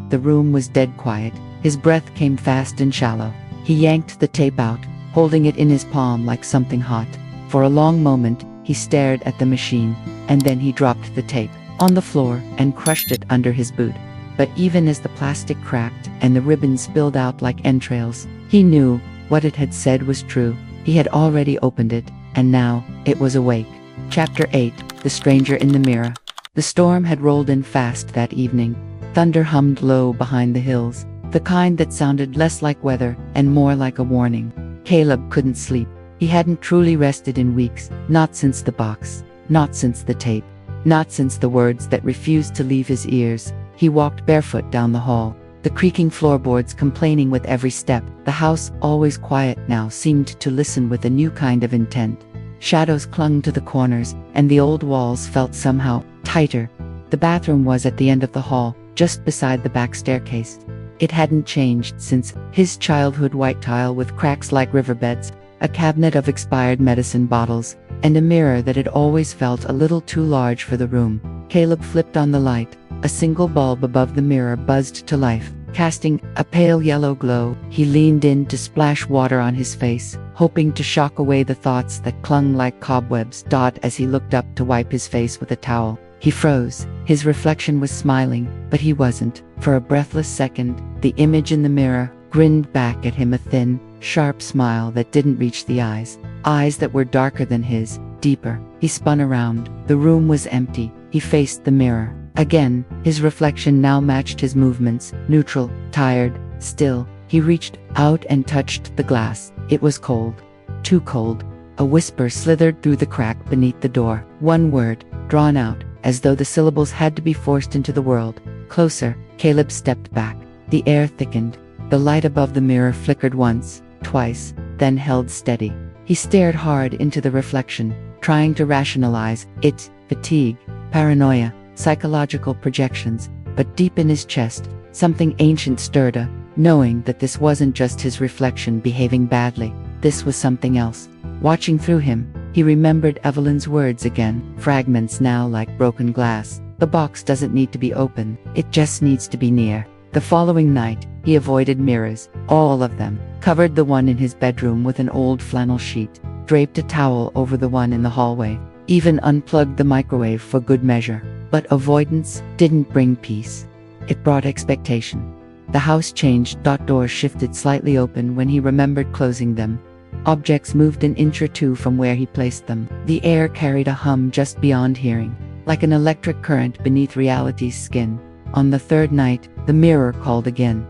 A: The room was dead quiet. His breath came fast and shallow. He yanked the tape out, holding it in his palm like something hot. For a long moment, he stared at the machine, and then he dropped the tape on the floor and crushed it under his boot. But even as the plastic cracked and the ribbon spilled out like entrails, he knew what it had said was true. He had already opened it, and now it was awake. Chapter 8. The Stranger in the Mirror. The storm had rolled in fast that evening. Thunder hummed low behind the hills, the kind that sounded less like weather and more like a warning. Caleb couldn't sleep. He hadn't truly rested in weeks, not since the box, not since the tape, not since the words that refused to leave his ears. He walked barefoot down the hall, the creaking floorboards complaining with every step. The house, always quiet now, seemed to listen with a new kind of intent. Shadows clung to the corners, and the old walls felt somehow tighter. The bathroom was at the end of the hall, just beside the back staircase. It hadn't changed since his childhood: white tile with cracks like riverbeds, a cabinet of expired medicine bottles, and a mirror that had always felt a little too large for the room. Caleb flipped on the light. A single bulb above the mirror buzzed to life, casting a pale yellow glow. He leaned in to splash water on his face, hoping to shock away the thoughts that clung like cobwebs. As he looked up to wipe his face with a towel, he froze. His reflection was smiling, but he wasn't. For a breathless second, the image in the mirror grinned back at him, a thin, sharp smile that didn't reach the eyes that were darker than his, deeper. He spun around. The room was empty. He faced the mirror. Again, his reflection now matched his movements, neutral, tired, still. He reached out and touched the glass. It was cold. Too cold. A whisper slithered through the crack beneath the door. One word, drawn out, as though the syllables had to be forced into the world. Closer. Caleb stepped back. The air thickened. The light above the mirror flickered once, twice, then held steady. He stared hard into the reflection, trying to rationalize it. Fatigue, paranoia, psychological projections. But deep in his chest, something ancient stirred, knowing that this wasn't just his reflection behaving badly. This was something else. Watching through him, he remembered Evelyn's words again, fragments now like broken glass. The box doesn't need to be open, it just needs to be near. The following night, he avoided mirrors, all of them, covered the one in his bedroom with an old flannel sheet, draped a towel over the one in the hallway, even unplugged the microwave for good measure. But avoidance didn't bring peace. It brought expectation. The house changed. Doors shifted slightly open when he remembered closing them. Objects moved an inch or two from where he placed them. The air carried a hum just beyond hearing, like an electric current beneath reality's skin. On the third night, the mirror called again.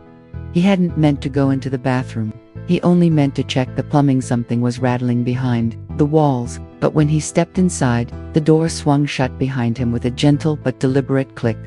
A: He hadn't meant to go into the bathroom. He only meant to check the plumbing. Something was rattling behind the walls, but when he stepped inside, the door swung shut behind him with a gentle but deliberate click.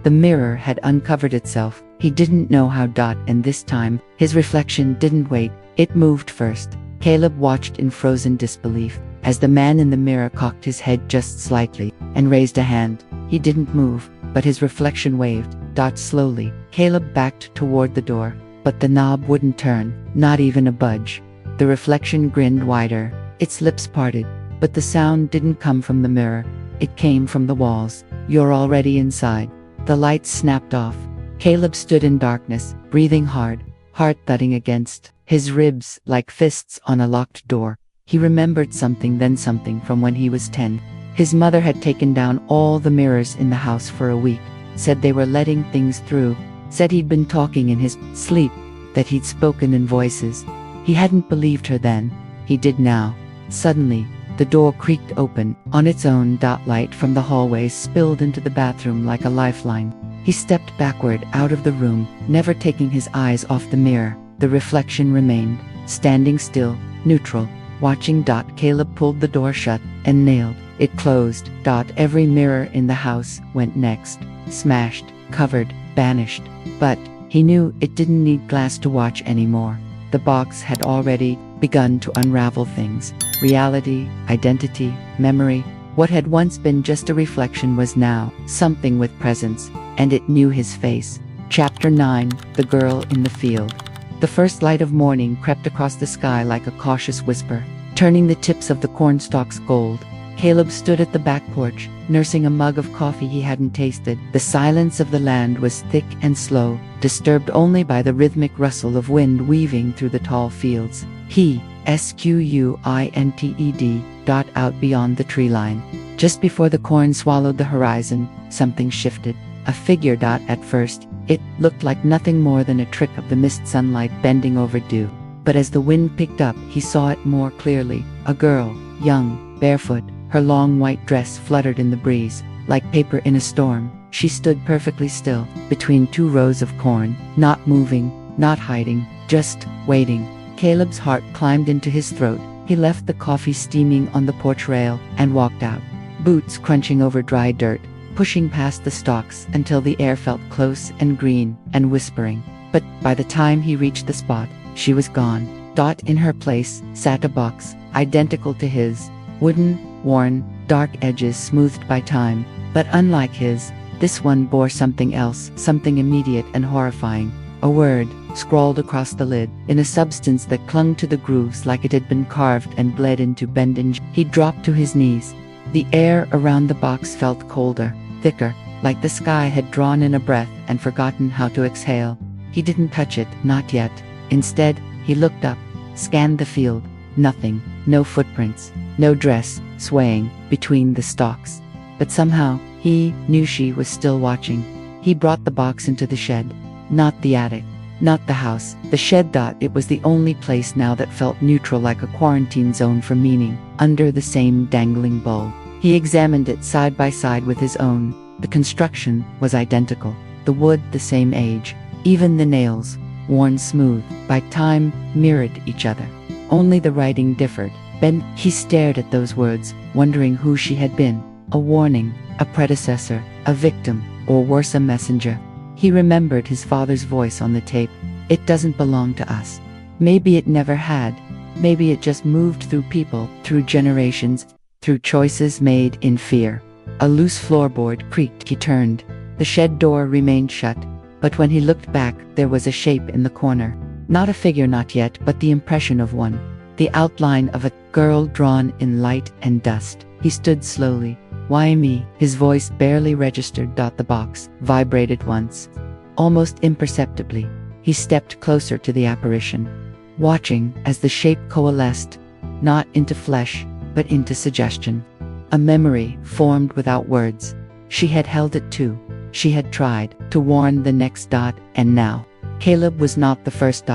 A: The mirror had uncovered itself. He didn't know how. And this time, his reflection didn't wait. It moved first. Caleb watched in frozen disbelief as the man in the mirror cocked his head just slightly and raised a hand. He didn't move, but his reflection waved. Slowly, Caleb backed toward the door, but the knob wouldn't turn, not even a budge. The reflection grinned wider, its lips parted, but the sound didn't come from the mirror. It came from the walls. "You're already inside." The lights snapped off. Caleb stood in darkness, breathing hard, heart thudding against his ribs like fists on a locked door. He remembered something, then something from when he was 10. His mother had taken down all the mirrors in the house for a week, said they were letting things through, said he'd been talking in his sleep, that he'd spoken in voices. He hadn't believed her then. He did now. Suddenly, the door creaked open on its own. Light from the hallway spilled into the bathroom like a lifeline. He stepped backward out of the room, never taking his eyes off the mirror. The reflection remained, standing still, neutral, watching. Caleb pulled the door shut and nailed it closed. Every mirror in the house went next, smashed, covered, banished. But he knew it didn't need glass to watch anymore. The box had already begun to unravel things. Reality, identity, memory. What had once been just a reflection was now something with presence, and it knew his face. Chapter 9: The Girl in the Field. The first light of morning crept across the sky like a cautious whisper, turning the tips of the cornstalks gold. Caleb stood at the back porch, nursing a mug of coffee he hadn't tasted. The silence of the land was thick and slow, disturbed only by the rhythmic rustle of wind weaving through the tall fields. He, squinted, out beyond the tree line. Just before the corn swallowed the horizon, something shifted. A figure. At first, it looked like nothing more than a trick of the mist sunlight bending over dew. But as the wind picked up, he saw it more clearly. A girl, young, barefoot. Her long white dress fluttered in the breeze, like paper in a storm. She stood perfectly still, between two rows of corn, not moving, not hiding, just waiting. Caleb's heart climbed into his throat. He left the coffee steaming on the porch rail and walked out, boots crunching over dry dirt, pushing past the stalks until the air felt close and green and whispering. But by the time he reached the spot, she was gone. In her place sat a box, identical to his, wooden, worn, dark edges smoothed by time. But unlike his, this one bore something else, something immediate and horrifying. A word, scrawled across the lid, in a substance that clung to the grooves like it had been carved and bled into bending. He dropped to his knees. The air around the box felt colder, thicker, like the sky had drawn in a breath and forgotten how to exhale. He didn't touch it, not yet. Instead, he looked up, scanned the field. Nothing, no footprints, no dress, swaying between the stalks. But somehow, he knew she was still watching. He brought the box into the shed. Not the attic, not the house, the shed. It was the only place now that felt neutral, like a quarantine zone for meaning, under the same dangling bowl. He examined it side by side with his own. The construction was identical, the wood the same age, even the nails, worn smooth by time, mirrored each other. Only the writing differed. He stared at those words, wondering who she had been. A warning, a predecessor, a victim, or worse, a messenger. He remembered his father's voice on the tape. "It doesn't belong to us." Maybe it never had. Maybe it just moved through people, through generations, through choices made in fear. A loose floorboard creaked. He turned. The shed door remained shut, but when he looked back, there was a shape in the corner. Not a figure, not yet, but the impression of one. The outline of a girl drawn in light and dust. He stood slowly. "Why me?" His voice barely registered. The box vibrated once, almost imperceptibly. He stepped closer to the apparition, watching as the shape coalesced, not into flesh, but into suggestion. A memory formed without words. She had held it too. She had tried to warn the next. And now, Caleb was not the first.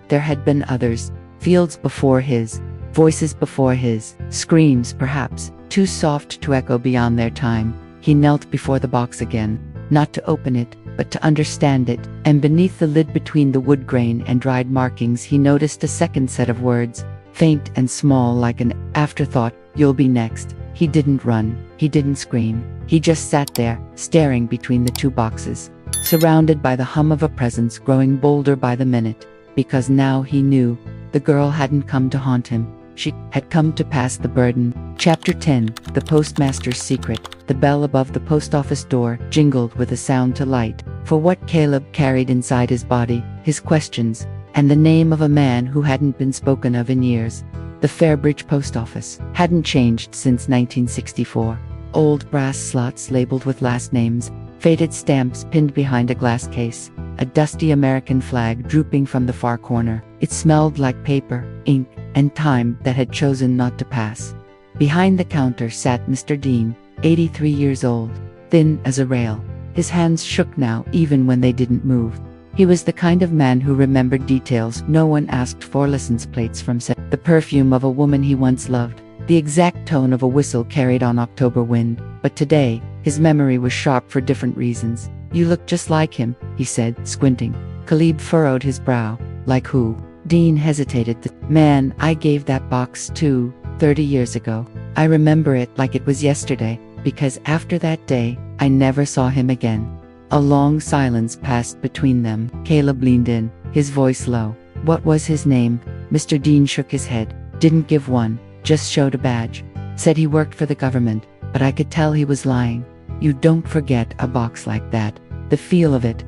A: There had been others, fields before his, voices before his, screams perhaps, too soft to echo beyond their time. He knelt before the box again, not to open it, but to understand it, and beneath the lid, between the wood grain and dried markings, he noticed a second set of words, faint and small like an afterthought. "You'll be next." He didn't run, he didn't scream, he just sat there, staring between the two boxes, surrounded by the hum of a presence growing bolder by the minute, because now he knew the girl hadn't come to haunt him. She had come to pass the burden. Chapter 10. The Postmaster's Secret. The bell above the post office door jingled with a sound to light, for what Caleb carried inside his body, his questions, and the name of a man who hadn't been spoken of in years. The Fairbridge post office hadn't changed since 1964. Old brass slots labeled with last names, faded stamps pinned behind a glass case, a dusty American flag drooping from the far corner. It smelled like paper, ink, and time that had chosen not to pass. Behind the counter sat Mr. Dean, 83 years old, thin as a rail. His hands shook now even when they didn't move. He was the kind of man who remembered details no one asked for. License plates from the perfume of a woman he once loved, the exact tone of a whistle carried on October wind. But today, his memory was sharp for different reasons. "You look just like him," he said, squinting. Caleb furrowed his brow. "Like who?" Dean hesitated. "The man I gave that box to 30 years ago. I remember it like it was yesterday, because after that day, I never saw him again." A long silence passed between them. Caleb leaned in, his voice low. "What was his name?" Mr. Dean shook his head. "Didn't give one, just showed a badge. Said he worked for the government, but I could tell he was lying. You don't forget a box like that. The feel of it.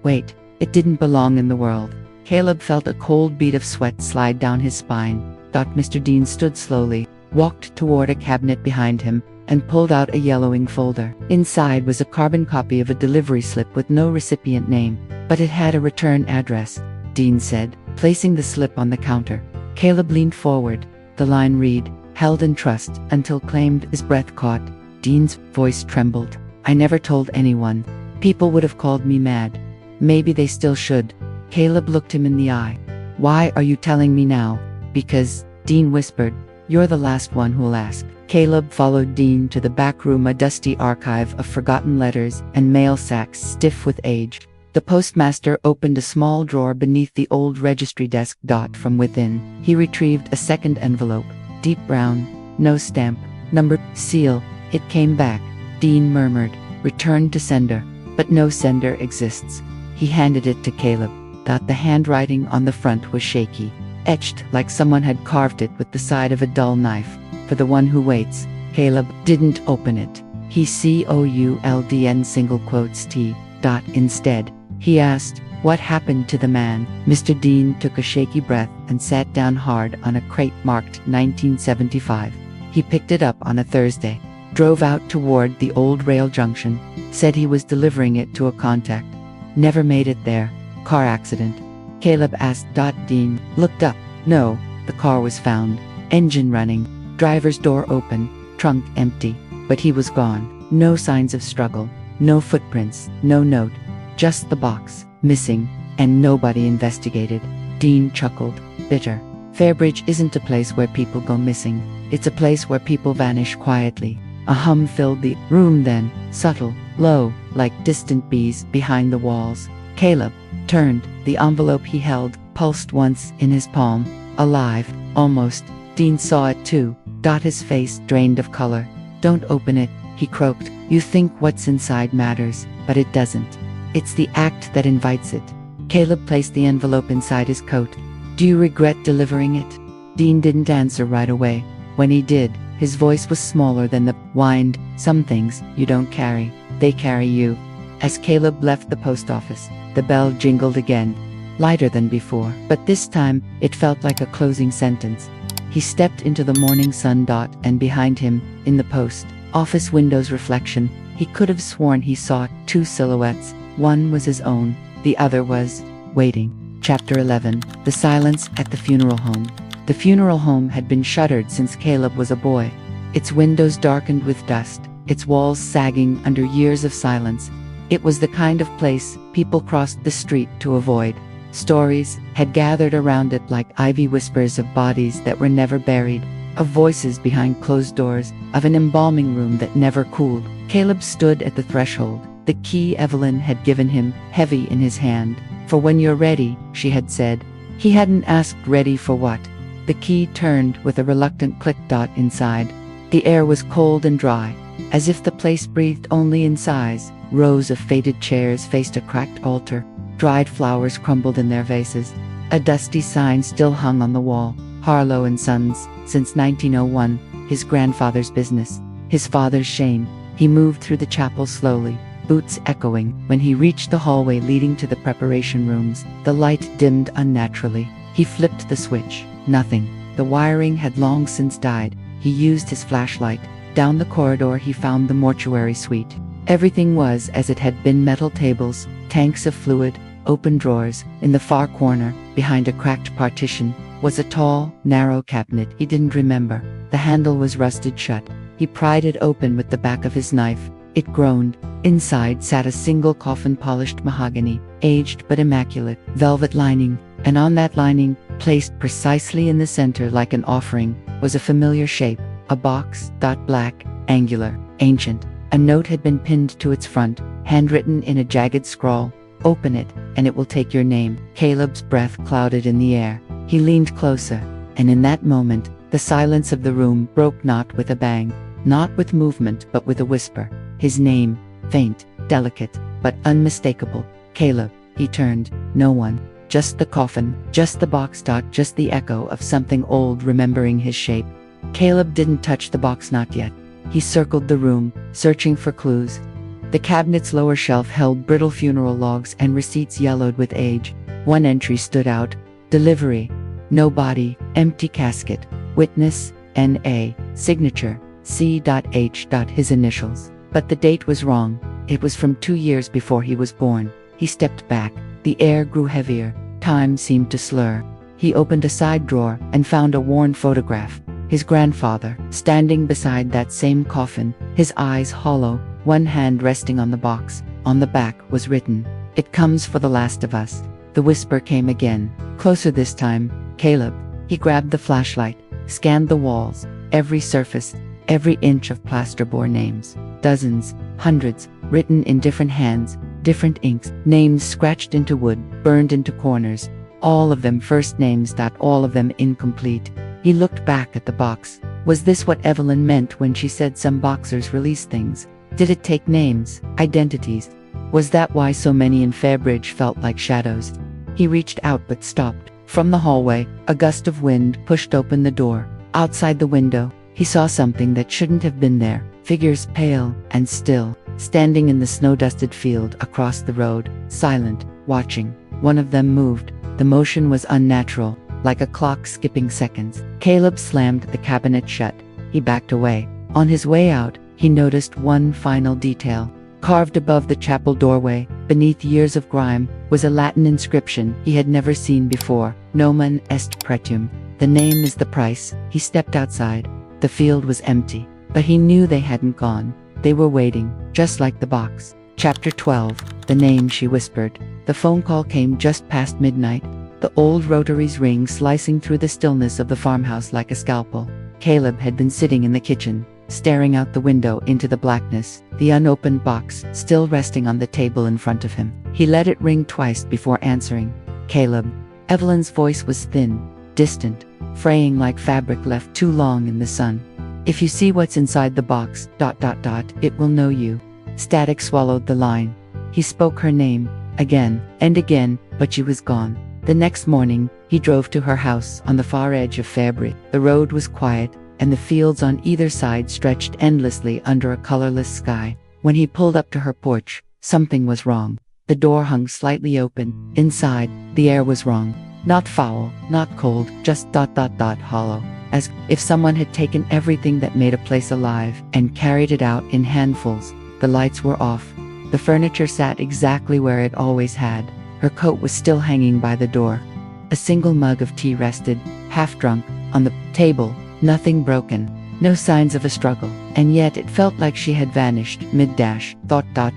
A: Wait, it didn't belong in the world." Caleb felt a cold bead of sweat slide down his spine. Mr. Dean stood slowly, walked toward a cabinet behind him, and pulled out a yellowing folder. Inside was a carbon copy of a delivery slip with no recipient name, but it had a return address, Dean said, placing the slip on the counter. Caleb leaned forward. The line read, "Held in trust until claimed." His breath caught. Dean's voice trembled. "I never told anyone. People would have called me mad. Maybe they still should." Caleb looked him in the eye. "Why are you telling me now?" "Because," Dean whispered, "you're the last one who'll ask." Caleb followed Dean to the back room, a dusty archive of forgotten letters and mail sacks stiff with age. The postmaster opened a small drawer beneath the old registry desk. From within, he retrieved a second envelope, deep brown, no stamp, numbered, seal. "It came back," Dean murmured. "Returned to sender, but no sender exists." He handed it to Caleb. The handwriting on the front was shaky, etched like someone had carved it with the side of a dull knife. "For the one who waits." Caleb didn't open it. He COULDN single quotes T. Instead, he asked, "What happened to the man?" Mr. Dean took a shaky breath and sat down hard on a crate marked 1975. He picked it up on a Thursday, drove out toward the old rail junction, said he was delivering it to a contact. Never made it there. Car accident. Caleb asked. Dean looked up. No, the car was found. Engine running. Driver's door open. Trunk empty. But he was gone. No signs of struggle. No footprints. No note. Just the box. Missing. And nobody investigated. Dean chuckled. Bitter. Fairbridge isn't a place where people go missing. It's a place where people vanish quietly. A hum filled the room then, subtle, low, like distant bees behind the walls. Caleb turned. The envelope he held pulsed once in his palm. Alive, almost. Dean saw it too. His face drained of color. "Don't open it," he croaked. "You think what's inside matters, but it doesn't. It's the act that invites it." Caleb placed the envelope inside his coat. "Do you regret delivering it?" Dean didn't answer right away. When he did, his voice was smaller than the wind. "Some things you don't carry, they carry you." As Caleb left the post office, the bell jingled again, lighter than before, but this time it felt like a closing sentence. He stepped into the morning sun. And behind him, in the post office window's reflection, he could have sworn he saw two silhouettes. One was his own, the other was waiting. Chapter 11. The silence at the funeral home. The funeral home had been shuttered since Caleb was a boy. Its windows darkened with dust, its walls sagging under years of silence. It was the kind of place people crossed the street to avoid. Stories had gathered around it like ivy, whispers of bodies that were never buried, of voices behind closed doors, of an embalming room that never cooled. Caleb stood at the threshold, the key Evelyn had given him, heavy in his hand. "For when you're ready," she had said. He hadn't asked ready for what. The key turned with a reluctant click. Inside, the air was cold and dry, as if the place breathed only in sighs. Rows of faded chairs faced a cracked altar. Dried flowers crumbled in their vases. A dusty sign still hung on the wall. Harlow and Sons, since 1901, his grandfather's business, his father's shame. He moved through the chapel slowly, boots echoing. When he reached the hallway leading to the preparation rooms, the light dimmed unnaturally. He flipped the switch. Nothing. The wiring had long since died. He used his flashlight. Down the corridor he found the mortuary suite. Everything was as it had been: metal tables, tanks of fluid, open drawers. In the far corner, behind a cracked partition, was a tall, narrow cabinet he didn't remember. The handle was rusted shut. He pried it open with the back of his knife. It groaned. Inside sat a single coffin, polished mahogany, aged but immaculate, velvet lining, and on that lining, placed precisely in the center like an offering, was a familiar shape, a box, black, angular, ancient. A note had been pinned to its front, handwritten in a jagged scrawl. "Open it, and it will take your name." Caleb's breath clouded in the air. He leaned closer, and in that moment, the silence of the room broke, not with a bang, not with movement, but with a whisper. His name, faint, delicate, but unmistakable. "Caleb." He turned. No one. Just the coffin, just the box, just the echo of something old remembering his shape. Caleb didn't touch the box, not yet. He circled the room, searching for clues. The cabinet's lower shelf held brittle funeral logs and receipts yellowed with age. One entry stood out: delivery. No body, empty casket. Witness, N.A. Signature, C.H. His initials. But the date was wrong. It was from 2 years before he was born. He stepped back. The air grew heavier. Time seemed to slur. He opened a side drawer and found a worn photograph. His grandfather, standing beside that same coffin, his eyes hollow, one hand resting on the box. On the back was written, "It comes for the last of us." The whisper came again, closer this time. "Caleb." He grabbed the flashlight, scanned the walls, every surface, every inch of plaster bore names. Dozens, hundreds, written in different hands, different inks, names scratched into wood, burned into corners. All of them first names, all of them incomplete. He looked back at the box. Was this what Evelyn meant when she said some boxers release things? Did it take names, identities? Was that why so many in Fairbridge felt like shadows? He reached out but stopped. From the hallway, a gust of wind pushed open the door. Outside the window, he saw something that shouldn't have been there. Figures, pale and still, standing in the snow-dusted field across the road, silent, watching. One of them moved. The motion was unnatural, like a clock skipping seconds. Caleb slammed the cabinet shut. He backed away. On his way out, he noticed one final detail. Carved above the chapel doorway, beneath years of grime, was a Latin inscription he had never seen before. Nomen est pretum. The name is the price. He stepped outside. The field was empty, but he knew they hadn't gone. They were waiting, just like the box. Chapter 12. The name, she whispered. The phone call came just past midnight, the old rotary's ring slicing through the stillness of the farmhouse like a scalpel. Caleb had been sitting in the kitchen, staring out the window into the blackness, the unopened box still resting on the table in front of him. He let it ring twice before answering. "Caleb." Evelyn's voice was thin, distant, fraying like fabric left too long in the sun. "If you see what's inside the box, it will know you." Static swallowed the line. He spoke her name, again and again, but she was gone. The next morning, he drove to her house on the far edge of Fairbridge. The road was quiet, and the fields on either side stretched endlessly under a colorless sky. When he pulled up to her porch, something was wrong. The door hung slightly open. Inside, the air was wrong. Not foul, not cold, just hollow. As if someone had taken everything that made a place alive and carried it out in handfuls. The lights were off. The furniture sat exactly where it always had. Her coat was still hanging by the door. A single mug of tea rested, half drunk, on the table. Nothing broken. No signs of a struggle. And yet it felt like she had vanished, mid-dash,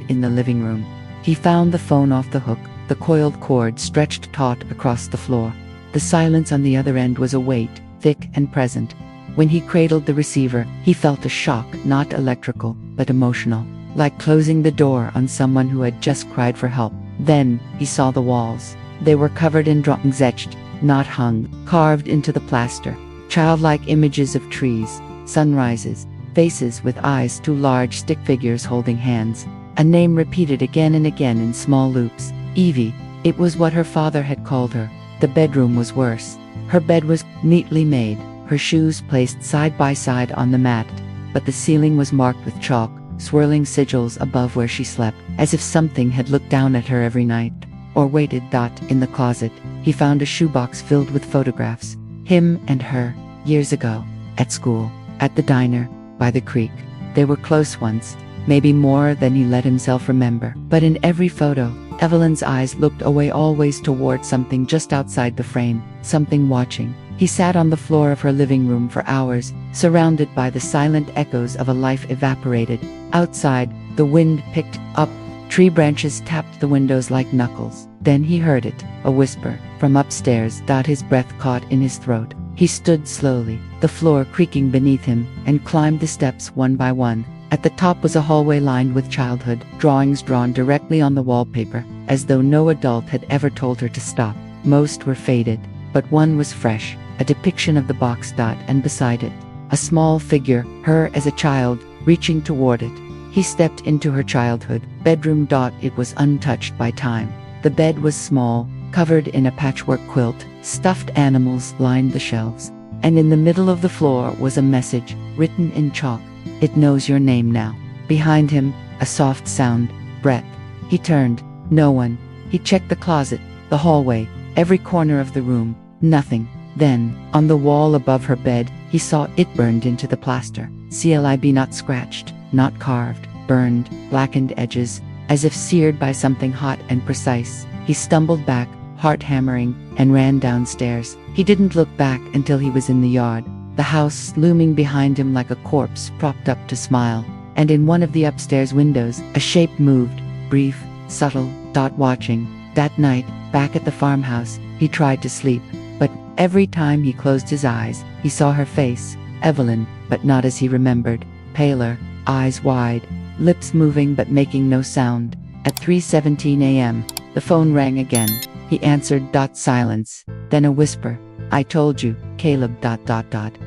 A: in the living room. He found the phone off the hook, the coiled cord stretched taut across the floor. The silence on the other end was a weight, thick and present. When he cradled the receiver, he felt a shock, not electrical, but emotional, like closing the door on someone who had just cried for help. Then, he saw the walls. They were covered in drawings, etched, not hung, carved into the plaster. Childlike images of trees, sunrises, faces with eyes, two large stick figures holding hands. A name repeated again and again in small loops. Evie. It was what her father had called her. The bedroom was worse. Her bed was neatly made, her shoes placed side by side on the mat, but the ceiling was marked with chalk, swirling sigils above where she slept, as if something had looked down at her every night, or waited. In the closet, he found a shoebox filled with photographs. Him and her, years ago, at school, at the diner, by the creek. They were close once, maybe more than he let himself remember. But in every photo, Evelyn's eyes looked away, always toward something just outside the frame, something watching. He sat on the floor of her living room for hours, surrounded by the silent echoes of a life evaporated. Outside, the wind picked up, tree branches tapped the windows like knuckles. Then he heard it, a whisper, from upstairs. His breath caught in his throat. He stood slowly, the floor creaking beneath him, and climbed the steps one by one. At the top was a hallway lined with childhood drawings drawn directly on the wallpaper, as though no adult had ever told her to stop. Most were faded, but one was fresh, a depiction of the box. And beside it, a small figure, her as a child, reaching toward it. He stepped into her childhood bedroom. It was untouched by time. The bed was small, covered in a patchwork quilt. Stuffed animals lined the shelves, and in the middle of the floor was a message, written in chalk. It knows your name now. Behind him, a soft sound, breath. He turned. No one. He checked the closet, the hallway, every corner of the room. Nothing. Then, on the wall above her bed, he saw it burned into the plaster. CLIB, not scratched, not carved, burned, blackened edges, as if seared by something hot and precise. He stumbled back, heart hammering, and ran downstairs. He didn't look back until he was in the yard. The house looming behind him like a corpse propped up to smile, and in one of the upstairs windows, a shape moved, brief, subtle. Watching. That night, back at the farmhouse, he tried to sleep, but every time he closed his eyes, he saw her face, Evelyn, but not as he remembered, paler, eyes wide, lips moving but making no sound. At 3:17 a.m., the phone rang again. He answered. Silence, then a whisper. I told you, Caleb.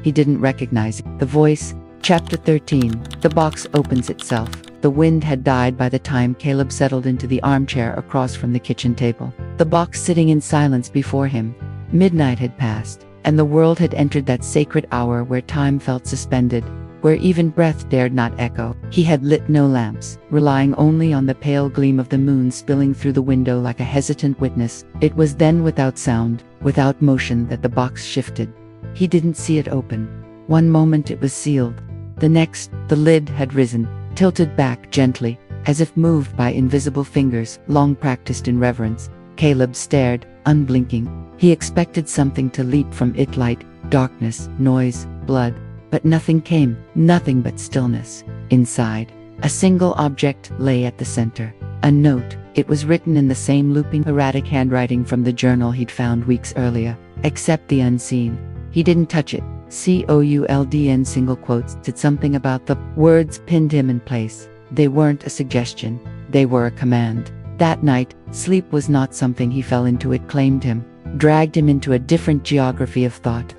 A: He didn't recognize it. The voice. Chapter 13. The box opens itself. The wind had died by the time Caleb settled into the armchair across from the kitchen table, the box sitting in silence before him. Midnight had passed, and the world had entered that sacred hour where time felt suspended, where even breath dared not echo. He had lit no lamps, relying only on the pale gleam of the moon spilling through the window like a hesitant witness. It was then, without sound, without motion, that the box shifted. He didn't see it open. One moment it was sealed. The next, the lid had risen, tilted back gently, as if moved by invisible fingers long practiced in reverence. Caleb stared, unblinking. He expected something to leap from it, light, darkness, noise, blood. But nothing came, nothing but stillness. Inside, a single object lay at the center. A note. It was written in the same looping, erratic handwriting from the journal he'd found weeks earlier. Accept the unseen. He didn't touch it. COULDN single quotes did something about the words pinned him in place. They weren't a suggestion. They were a command. That night, sleep was not something he fell into. It claimed him, dragged him into a different geography of thought.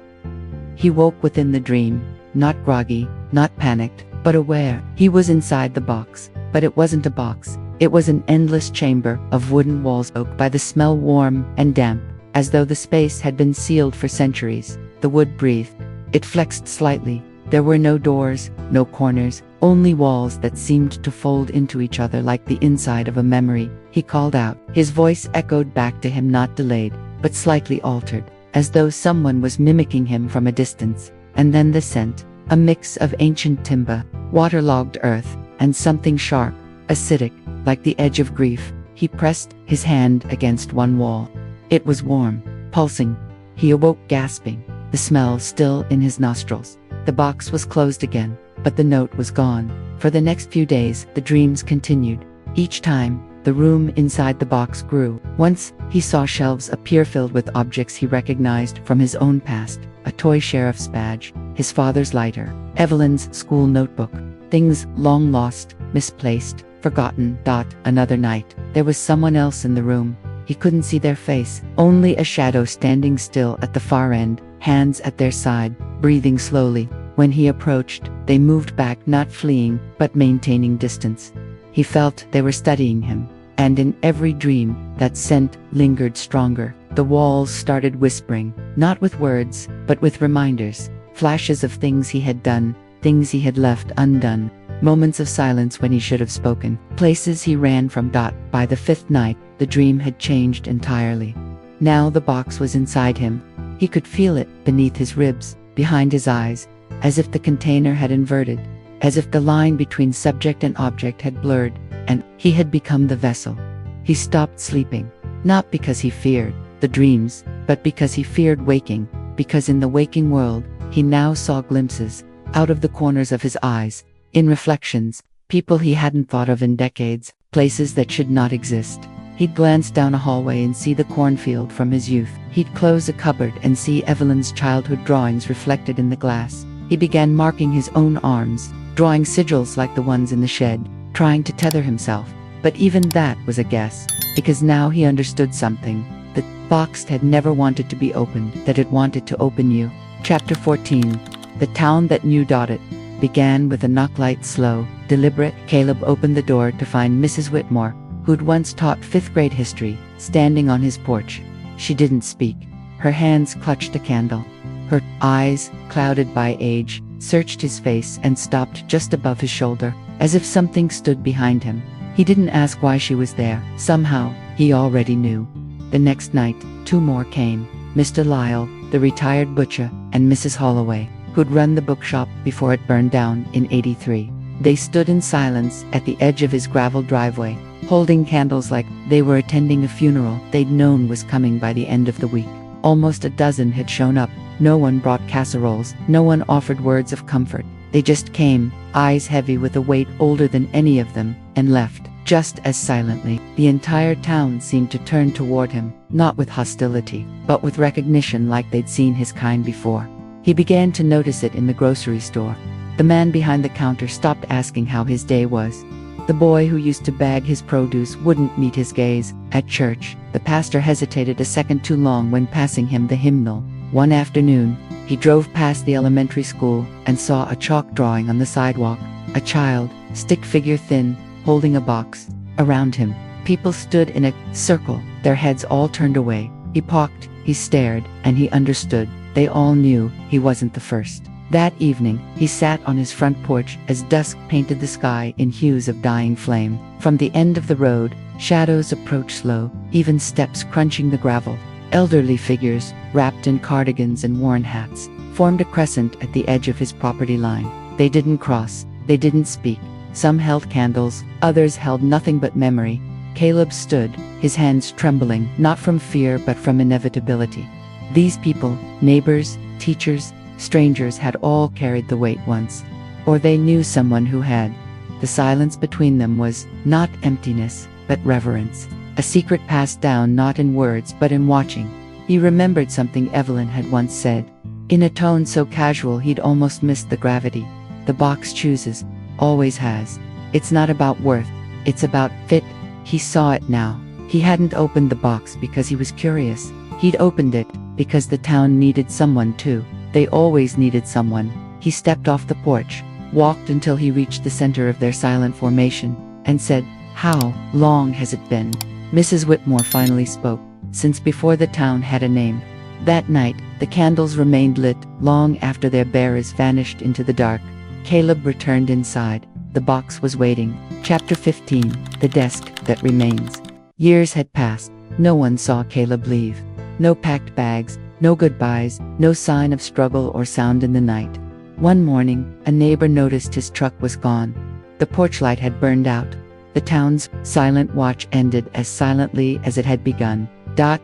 A: He woke within the dream, not groggy, not panicked, but aware. He was inside the box, but it wasn't a box. It was an endless chamber of wooden walls, oak by the smell, warm and damp, as though the space had been sealed for centuries. The wood breathed. It flexed slightly. There were no doors, no corners, only walls that seemed to fold into each other like the inside of a memory. He called out. His voice echoed back to him, not delayed, but slightly altered, as though someone was mimicking him from a distance. And then the scent, a mix of ancient timber, waterlogged earth, and something sharp, acidic, like the edge of grief. He pressed his hand against one wall. It was warm, pulsing. He awoke gasping, the smell still in his nostrils. The box was closed again, but the note was gone. For the next few days, the dreams continued. Each time, the room inside the box grew. Once, he saw shelves appear filled with objects he recognized from his own past. A toy sheriff's badge, his father's lighter, Evelyn's school notebook. Things long lost, misplaced, forgotten. Another night, there was someone else in the room. He couldn't see their face, only a shadow standing still at the far end, hands at their side, breathing slowly. When he approached, they moved back, not fleeing, but maintaining distance. He felt they were studying him, and in every dream, that scent lingered stronger. The walls started whispering, not with words, but with reminders, flashes of things he had done, things he had left undone, moments of silence when he should have spoken, places he ran from. By the fifth night, the dream had changed entirely. Now the box was inside him. He could feel it beneath his ribs, behind his eyes, as if the container had inverted, as if the line between subject and object had blurred, and he had become the vessel. He stopped sleeping, not because he feared the dreams, but because he feared waking, because in the waking world, he now saw glimpses, out of the corners of his eyes, in reflections, people he hadn't thought of in decades, places that should not exist. He'd glance down a hallway and see the cornfield from his youth. He'd close a cupboard and see Evelyn's childhood drawings reflected in the glass. He began marking his own arms, drawing sigils like the ones in the shed, trying to tether himself. But even that was a guess, because now he understood something. The box had never wanted to be opened, that it wanted to open you. Chapter 14. The Town That Knew. It began with a knock, light, slow, deliberate. Caleb opened the door to find Mrs. Whitmore, who'd once taught fifth-grade history, standing on his porch. She didn't speak. Her hands clutched a candle. Her eyes, clouded by age, searched his face and stopped just above his shoulder, as if something stood behind him. He didn't ask why she was there. Somehow, he already knew. The next night, two more came. Mr. Lyle, the retired butcher, and Mrs. Holloway, who'd run the bookshop before it burned down in '83. They stood in silence at the edge of his gravel driveway, holding candles like they were attending a funeral they'd known was coming by the end of the week. Almost a dozen had shown up. No one brought casseroles, no one offered words of comfort. They just came, eyes heavy with a weight older than any of them, and left, just as silently. The entire town seemed to turn toward him, not with hostility, but with recognition, like they'd seen his kind before. He began to notice it in the grocery store. The man behind the counter stopped asking how his day was. The boy who used to bag his produce wouldn't meet his gaze. At church, the pastor hesitated a second too long when passing him the hymnal. One afternoon, he drove past the elementary school and saw a chalk drawing on the sidewalk. A child, stick figure thin, holding a box. Around him, people stood in a circle, their heads all turned away. He paused, he stared, and he understood. They all knew he wasn't the first. That evening, he sat on his front porch as dusk painted the sky in hues of dying flame. From the end of the road, shadows approached, slow, even steps crunching the gravel. Elderly figures, wrapped in cardigans and worn hats, formed a crescent at the edge of his property line. They didn't cross, they didn't speak. Some held candles, others held nothing but memory. Caleb stood, his hands trembling, not from fear but from inevitability. These people, neighbors, teachers, strangers, had all carried the weight once. Or they knew someone who had. The silence between them was not emptiness, but reverence. A secret passed down not in words but in watching. He remembered something Evelyn had once said, in a tone so casual he'd almost missed the gravity. The box chooses, always has. It's not about worth, it's about fit. He saw it now. He hadn't opened the box because he was curious. He'd opened it because the town needed someone too. They always needed someone. He stepped off the porch, walked until he reached the center of their silent formation, and said, "How long has it been?" Mrs. Whitmore finally spoke, since before the town had a name. That night, the candles remained lit long after their bearers vanished into the dark. Caleb returned inside. The box was waiting. Chapter 15. The Desk That Remains. Years had passed. No one saw Caleb leave. No packed bags, no goodbyes, no sign of struggle or sound in the night. One morning, a neighbor noticed his truck was gone. The porch light had burned out. The town's silent watch ended as silently as it had begun.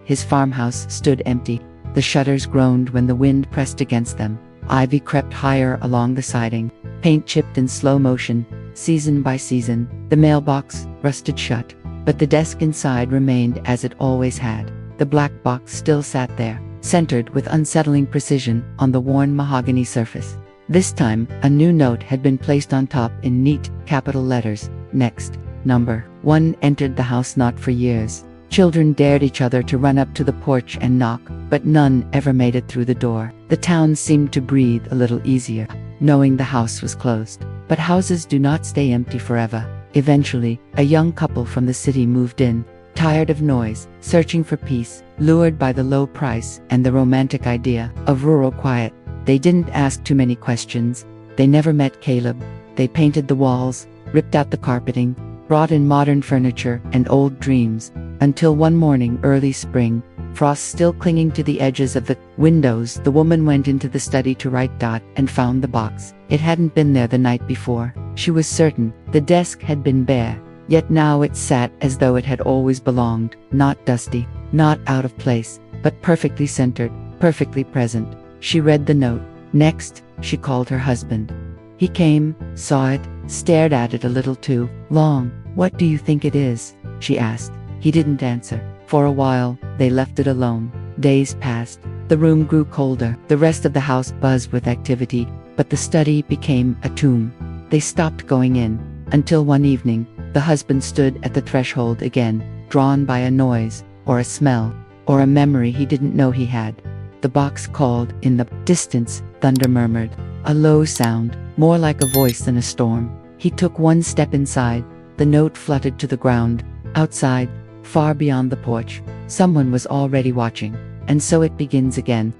A: His farmhouse stood empty. The shutters groaned when the wind pressed against them. Ivy crept higher along the siding. Paint chipped in slow motion, season by season. The mailbox rusted shut. But the desk inside remained as it always had. The black box still sat there, centered with unsettling precision on the worn mahogany surface. This time, a new note had been placed on top in neat, capital letters. Next, number 1 entered the house not for years. Children dared each other to run up to the porch and knock, but none ever made it through the door. The town seemed to breathe a little easier, knowing the house was closed. But houses do not stay empty forever. Eventually, a young couple from the city moved in. tired of noise, searching for peace, lured by the low price and the romantic idea of rural quiet. They didn't ask too many questions. They never met Caleb. They painted the walls, ripped out the carpeting, brought in modern furniture and old dreams, until one morning, early spring, frost still clinging to the edges of the windows, the woman went into the study to write. And found the box. It hadn't been there the night before. She was certain. The desk had been bare, yet now it sat as though it had always belonged, not dusty, not out of place, but perfectly centered, perfectly present. She read the note. Next, she called her husband. He came, saw it, stared at it a little too long. "What do you think it is?" she asked. He didn't answer. For a while, they left it alone. Days passed. The room grew colder. The rest of the house buzzed with activity, but the study became a tomb. They stopped going in, until one evening, the husband stood at the threshold again, drawn by a noise, or a smell, or a memory he didn't know he had. The box called. In the distance, thunder murmured. A low sound, more like a voice than a storm. He took one step inside. The note fluttered to the ground. Outside, far beyond the porch, someone was already watching. And so it begins again.